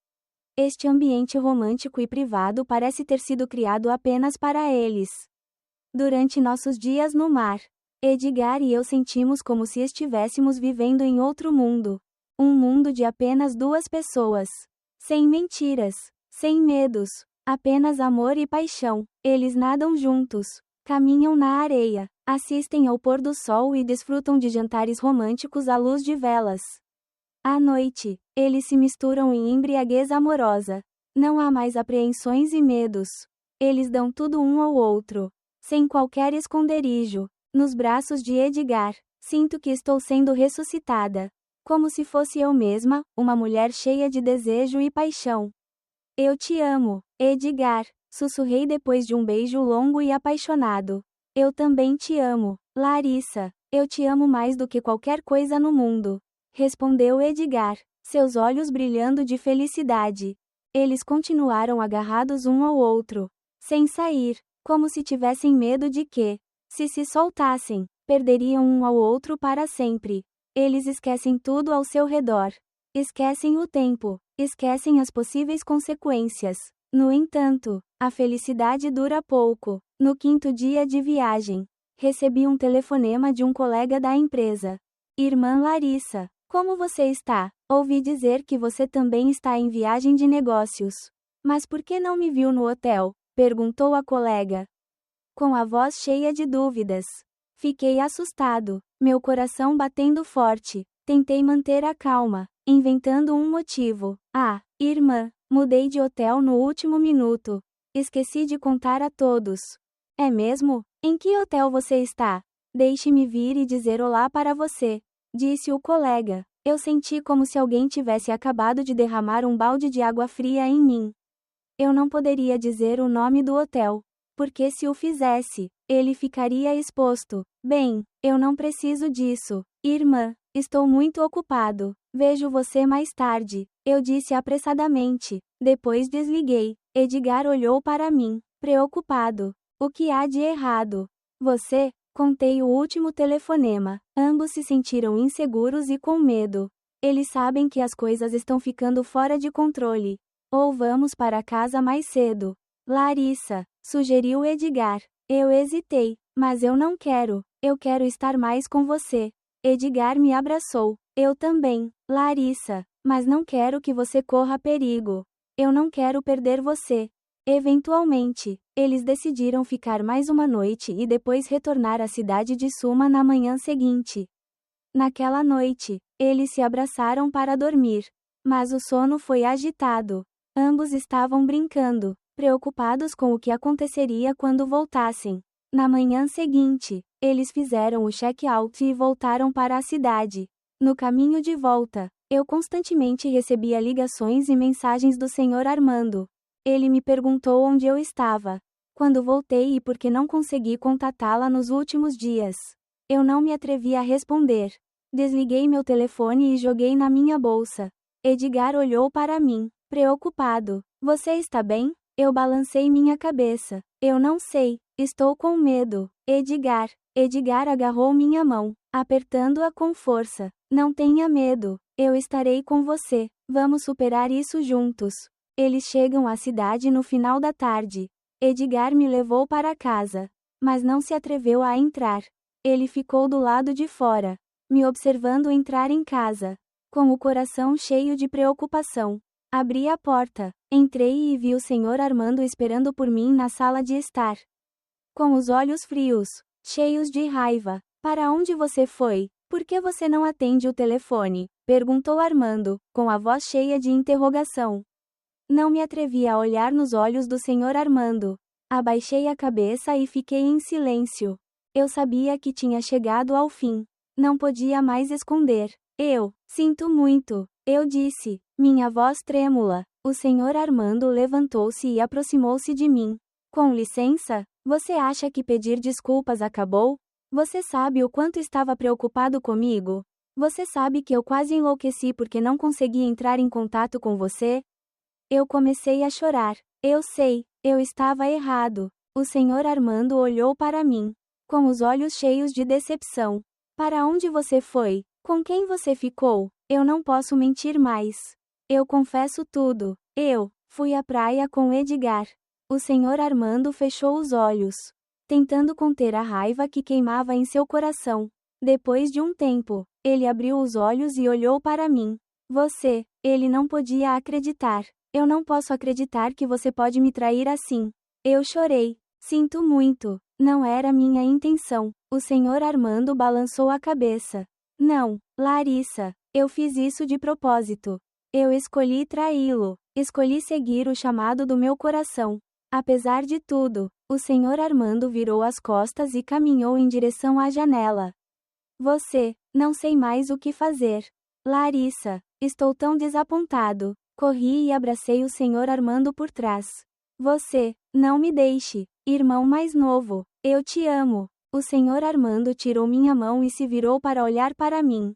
S1: Este ambiente romântico e privado parece ter sido criado apenas para eles. Durante nossos dias no mar, Edgar e eu sentimos como se estivéssemos vivendo em outro mundo. Um mundo de apenas 2 pessoas. Sem mentiras, sem medos, apenas amor e paixão. Eles nadam juntos, caminham na areia, assistem ao pôr do sol e desfrutam de jantares românticos à luz de velas. À noite, eles se misturam em embriaguez amorosa. Não há mais apreensões e medos. Eles dão tudo um ao outro, sem qualquer esconderijo. Nos braços de Edgar, sinto que estou sendo ressuscitada. Como se fosse eu mesma, uma mulher cheia de desejo e paixão. Eu te amo, Edgar, sussurrei depois de um beijo longo e apaixonado. Eu também te amo, Larissa. Eu te amo mais do que qualquer coisa no mundo, respondeu Edgar, seus olhos brilhando de felicidade. Eles continuaram agarrados um ao outro, sem sair, como se tivessem medo de que, se soltassem, perderiam um ao outro para sempre. Eles esquecem tudo ao seu redor. Esquecem o tempo, esquecem as possíveis consequências. No entanto, a felicidade dura pouco. No 5º dia de viagem, recebi um telefonema de um colega da empresa. Irmã Larissa, como você está? Ouvi dizer que você também está em viagem de negócios. Mas por que não me viu no hotel? Perguntou a colega, com a voz cheia de dúvidas. Fiquei assustado, meu coração batendo forte. Tentei manter a calma, inventando um motivo. Ah, irmã, mudei de hotel no último minuto. Esqueci de contar a todos. É mesmo? Em que hotel você está? Deixe-me vir e dizer olá para você, disse o colega. Eu senti como se alguém tivesse acabado de derramar um balde de água fria em mim. Eu não poderia dizer o nome do hotel, porque se o fizesse, ele ficaria exposto. Bem, eu não preciso disso. Irmã, estou muito ocupado. Vejo você mais tarde, eu disse apressadamente. Depois desliguei. Edgar olhou para mim, preocupado. O que há de errado? Você? Contei o último telefonema. Ambos se sentiram inseguros e com medo. Eles sabem que as coisas estão ficando fora de controle. Ou vamos para casa mais cedo. Larissa, sugeriu Edgar. Eu hesitei, mas eu não quero. Eu quero estar mais com você. Edgar me abraçou. Eu também, Larissa, mas não quero que você corra perigo. Eu não quero perder você. Eventualmente, eles decidiram ficar mais uma noite e depois retornar à cidade de Suma na manhã seguinte. Naquela noite, eles se abraçaram para dormir. Mas o sono foi agitado. Ambos estavam brincando, preocupados com o que aconteceria quando voltassem. Na manhã seguinte, eles fizeram o check-out e voltaram para a cidade. No caminho de volta, eu constantemente recebia ligações e mensagens do Sr. Armando. Ele me perguntou onde eu estava, quando voltei e por que não consegui contatá-la nos últimos dias. Eu não me atrevi a responder. Desliguei meu telefone e joguei na minha bolsa. Edgar olhou para mim, preocupado. Você está bem? Eu balancei minha cabeça. Eu não sei. Estou com medo. Edgar. Edgar agarrou minha mão, apertando-a com força. Não tenha medo. Eu estarei com você. Vamos superar isso juntos. Eles chegam à cidade no final da tarde. Edgar me levou para casa, mas não se atreveu a entrar. Ele ficou do lado de fora, me observando entrar em casa, com o coração cheio de preocupação. Abri a porta, entrei e vi o Sr. Armando esperando por mim na sala de estar. Com os olhos frios, cheios de raiva. Para onde você foi? Por que você não atende o telefone? Perguntou Armando, com a voz cheia de interrogação. Não me atrevi a olhar nos olhos do Sr. Armando. Abaixei a cabeça e fiquei em silêncio. Eu sabia que tinha chegado ao fim. Não podia mais esconder. Eu sinto muito, eu disse, minha voz trêmula. O Sr. Armando levantou-se e aproximou-se de mim. Com licença, você acha que pedir desculpas acabou? Você sabe o quanto estava preocupado comigo? Você sabe que eu quase enlouqueci porque não consegui entrar em contato com você? Eu comecei a chorar. Eu sei, eu estava errado. O Sr. Armando olhou para mim, com os olhos cheios de decepção. Para onde você foi? Com quem você ficou? Eu não posso mentir mais. Eu confesso tudo. Eu fui à praia com Edgar. O Sr. Armando fechou os olhos, tentando conter a raiva que queimava em seu coração. Depois de um tempo, ele abriu os olhos e olhou para mim. Você, ele não podia acreditar. Eu não posso acreditar que você pode me trair assim. Eu chorei. Sinto muito. Não era minha intenção. O Sr. Armando balançou a cabeça. Não, Larissa, eu fiz isso de propósito. Eu escolhi traí-lo. Escolhi seguir o chamado do meu coração. Apesar de tudo, o Sr. Armando virou as costas e caminhou em direção à janela. Você, não sei mais o que fazer. Larissa, estou tão desapontado. Corri e abracei o Sr. Armando por trás. Você, não me deixe. Irmão mais novo, eu te amo. O Sr. Armando tirou minha mão e se virou para olhar para mim.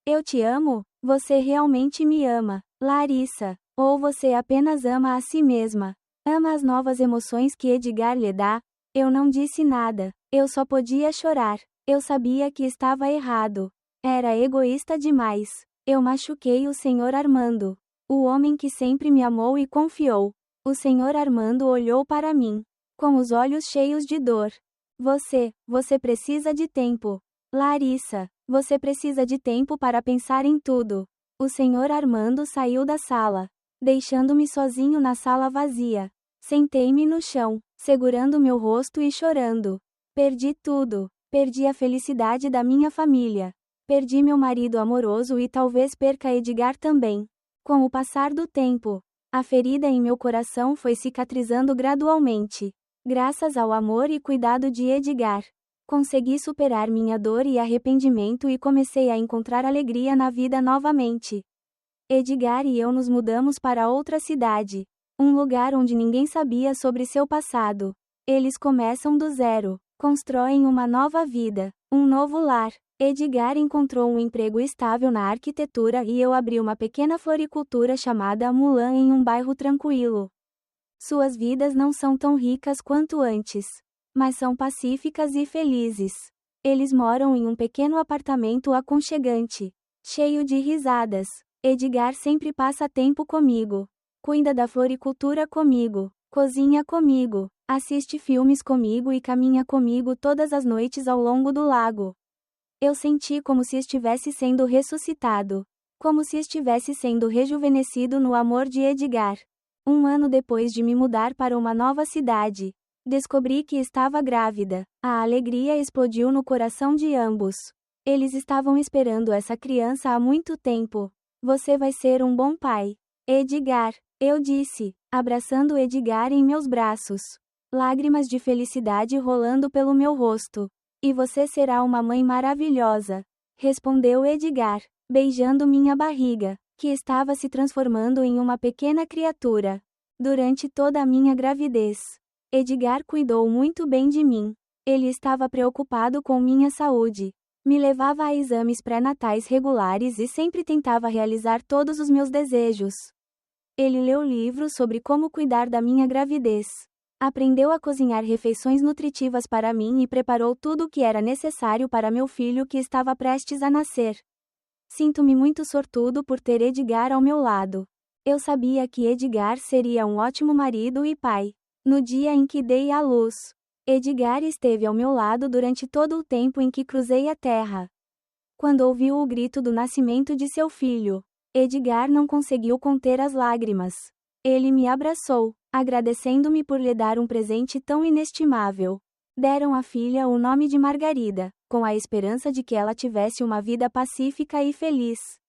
S1: Eu te amo? Você realmente me ama, Larissa. Ou você apenas ama a si mesma? Ama as novas emoções que Edgar lhe dá? Eu não disse nada. Eu só podia chorar. Eu sabia que estava errado. Era egoísta demais. Eu machuquei o Sr. Armando. O homem que sempre me amou e confiou. O Sr. Armando olhou para mim, com os olhos cheios de dor. Você precisa de tempo. Larissa, você precisa de tempo para pensar em tudo. O Sr. Armando saiu da sala, deixando-me sozinho na sala vazia. Sentei-me no chão, segurando meu rosto e chorando. Perdi tudo. Perdi a felicidade da minha família. Perdi meu marido amoroso e talvez perca Edgar também. Com o passar do tempo, a ferida em meu coração foi cicatrizando gradualmente. Graças ao amor e cuidado de Edgar, consegui superar minha dor e arrependimento e comecei a encontrar alegria na vida novamente. Edgar e eu nos mudamos para outra cidade, um lugar onde ninguém sabia sobre seu passado. Eles começam do zero, constroem uma nova vida, um novo lar. Edgar encontrou um emprego estável na arquitetura e eu abri uma pequena floricultura chamada Mulan em um bairro tranquilo. Suas vidas não são tão ricas quanto antes, mas são pacíficas e felizes. Eles moram em um pequeno apartamento aconchegante, cheio de risadas. Edgar sempre passa tempo comigo, cuida da floricultura comigo, cozinha comigo, assiste filmes comigo e caminha comigo todas as noites ao longo do lago. Eu senti como se estivesse sendo ressuscitado, como se estivesse sendo rejuvenescido no amor de Edgar. Um ano depois de me mudar para uma nova cidade, descobri que estava grávida. A alegria explodiu no coração de ambos. Eles estavam esperando essa criança há muito tempo. Você vai ser um bom pai. Edgar, eu disse, abraçando Edgar em meus braços. Lágrimas de felicidade rolando pelo meu rosto. E você será uma mãe maravilhosa, respondeu Edgar, beijando minha barriga, que estava se transformando em uma pequena criatura. Durante toda a minha gravidez, Edgar cuidou muito bem de mim. Ele estava preocupado com minha saúde. Me levava a exames pré-natais regulares e sempre tentava realizar todos os meus desejos. Ele leu livros sobre como cuidar da minha gravidez. Aprendeu a cozinhar refeições nutritivas para mim e preparou tudo o que era necessário para meu filho que estava prestes a nascer. Sinto-me muito sortudo por ter Edgar ao meu lado. Eu sabia que Edgar seria um ótimo marido e pai. No dia em que dei à luz, Edgar esteve ao meu lado durante todo o tempo em que cruzei a terra. Quando ouviu o grito do nascimento de seu filho, Edgar não conseguiu conter as lágrimas. Ele me abraçou, agradecendo-me por lhe dar um presente tão inestimável. Deram à filha o nome de Margarida, com a esperança de que ela tivesse uma vida pacífica e feliz.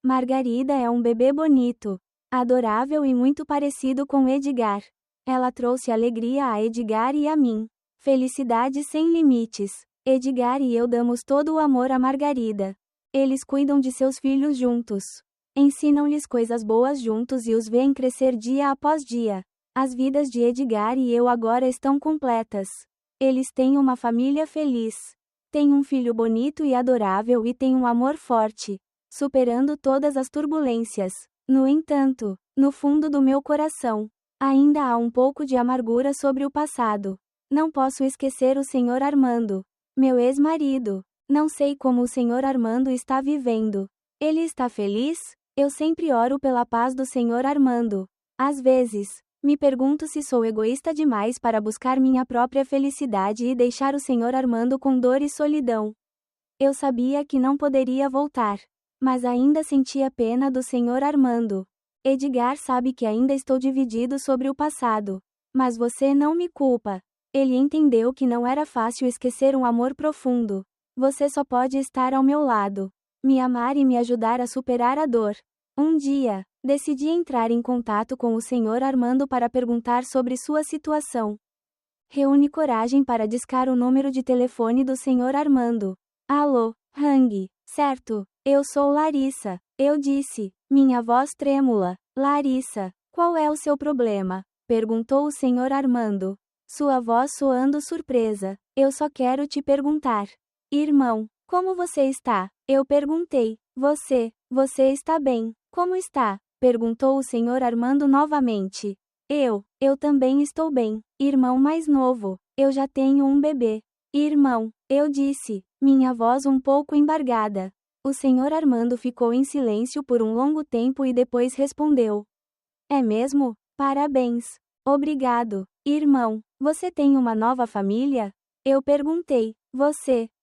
S1: Margarida é um bebê bonito, adorável e muito parecido com Edgar. Ela trouxe alegria a Edgar e a mim. Felicidade sem limites. Edgar e eu damos todo o amor a Margarida. Eles cuidam de seus filhos juntos. Ensinam-lhes coisas boas juntos e os veem crescer dia após dia. As vidas de Edgar e eu agora estão completas. Eles têm uma família feliz. Têm um filho bonito e adorável e têm um amor forte, superando todas as turbulências. No entanto, no fundo do meu coração, ainda há um pouco de amargura sobre o passado. Não posso esquecer o Sr. Armando, meu ex-marido. Não sei como o Sr. Armando está vivendo. Ele está feliz? Eu sempre oro pela paz do Sr. Armando. Às vezes, me pergunto se sou egoísta demais para buscar minha própria felicidade e deixar o Sr. Armando com dor e solidão. Eu sabia que não poderia voltar, mas ainda sentia pena do Sr. Armando. Edgar sabe que ainda estou dividido sobre o passado, mas você não me culpa. Ele entendeu que não era fácil esquecer um amor profundo. Você só pode estar ao meu lado, me amar e me ajudar a superar a dor. Um dia, decidi entrar em contato com o Sr. Armando para perguntar sobre sua situação. Reúne coragem para discar o número de telefone do Sr. Armando. Alô, Hang, certo? Eu sou Larissa, eu disse, minha voz trêmula. Larissa, qual é o seu problema? Perguntou o Sr. Armando. Sua voz soando surpresa. Eu só quero te perguntar. Irmão, como você está? Eu perguntei. Você está bem? Como está? Perguntou o Sr. Armando novamente. Eu também estou bem. Irmão mais novo, eu já tenho um bebê. Irmão, eu disse, minha voz um pouco embargada. O Sr. Armando ficou em silêncio por um longo tempo e depois respondeu. É mesmo? Parabéns. Obrigado. Irmão, você tem uma nova família? Eu perguntei.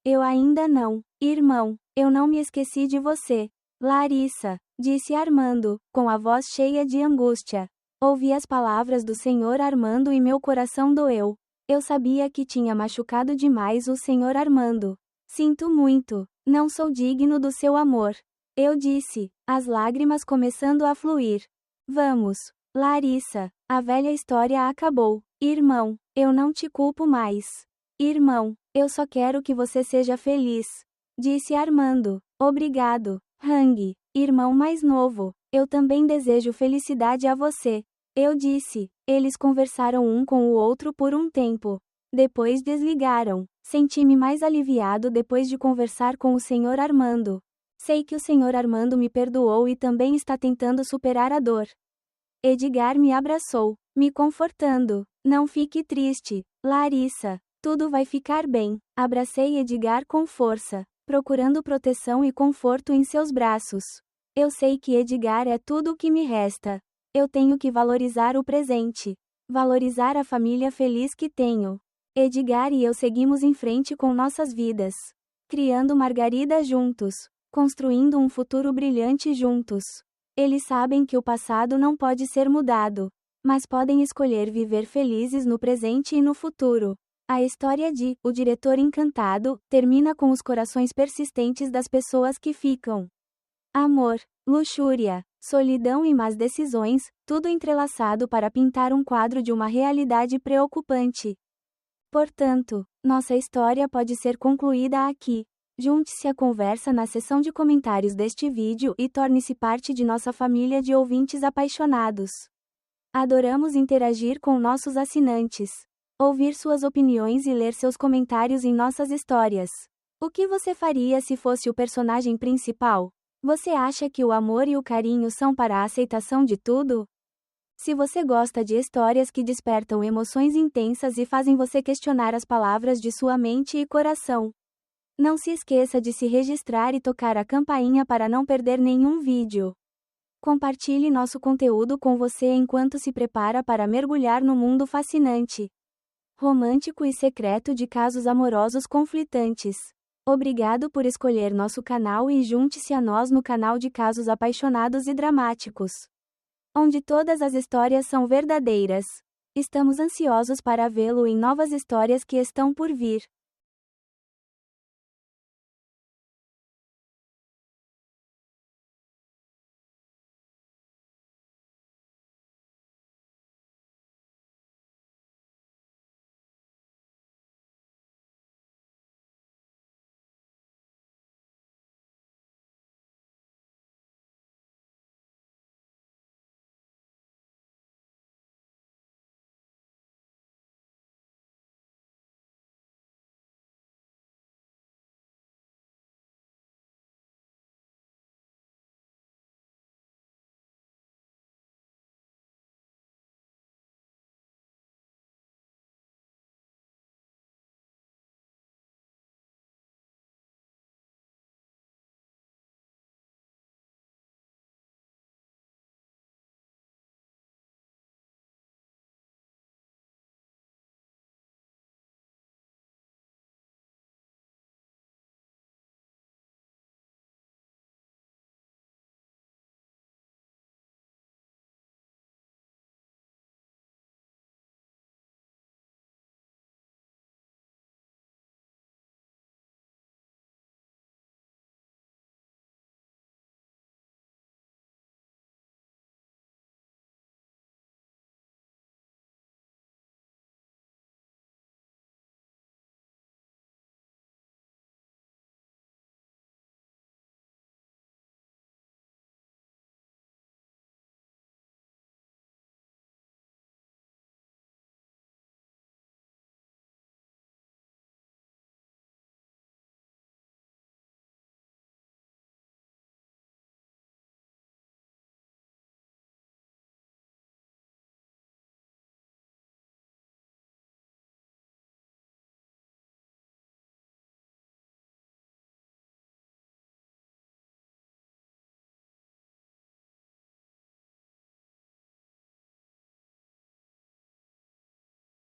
S1: Eu ainda não. Irmão, eu não me esqueci de você. Larissa, disse Armando, com a voz cheia de angústia. Ouvi as palavras do Sr. Armando e meu coração doeu. Eu sabia que tinha machucado demais o Sr. Armando. Sinto muito, não sou digno do seu amor. Eu disse, as lágrimas começando a fluir. Vamos, Larissa, a velha história acabou. Irmão, eu não te culpo mais. Irmão, eu só quero que você seja feliz. Disse Armando. Obrigado, Hang, irmão mais novo. Eu também desejo felicidade a você. Eu disse. Eles conversaram um com o outro por um tempo. Depois desligaram. Senti-me mais aliviado depois de conversar com o Sr. Armando. Sei que o Sr. Armando me perdoou e também está tentando superar a dor. Edgar me abraçou, me confortando. Não fique triste, Larissa. Tudo vai ficar bem. Abracei Edgar com força, procurando proteção e conforto em seus braços. Eu sei que Edgar é tudo o que me resta. Eu tenho que valorizar o presente. Valorizar a família feliz que tenho. Edgar e eu seguimos em frente com nossas vidas. Criando Margarida juntos. Construindo um futuro brilhante juntos. Eles sabem que o passado não pode ser mudado. mas podem escolher viver felizes no presente e no futuro. A história de O Diretor Encantado termina com os corações persistentes das pessoas que ficam. Amor, luxúria, solidão e más decisões, tudo entrelaçado para pintar um quadro de uma realidade preocupante. Portanto, nossa história pode ser concluída aqui. Junte-se à conversa na seção de comentários deste vídeo e torne-se parte de nossa família de ouvintes apaixonados. Adoramos interagir com nossos assinantes, ouvir suas opiniões e ler seus comentários em nossas histórias. O que você faria se fosse o personagem principal? Você acha que o amor e o carinho são para a aceitação de tudo? Se você gosta de histórias que despertam emoções intensas e fazem você questionar as palavras de sua mente e coração, não se esqueça de se registrar e tocar a campainha para não perder nenhum vídeo. Compartilhe nosso conteúdo com você enquanto se prepara para mergulhar no mundo fascinante, romântico e secreto de casos amorosos conflitantes. Obrigado por escolher nosso canal e junte-se a nós no canal de casos apaixonados e dramáticos, onde todas as histórias são verdadeiras. Estamos ansiosos para vê-lo em novas histórias que estão por vir.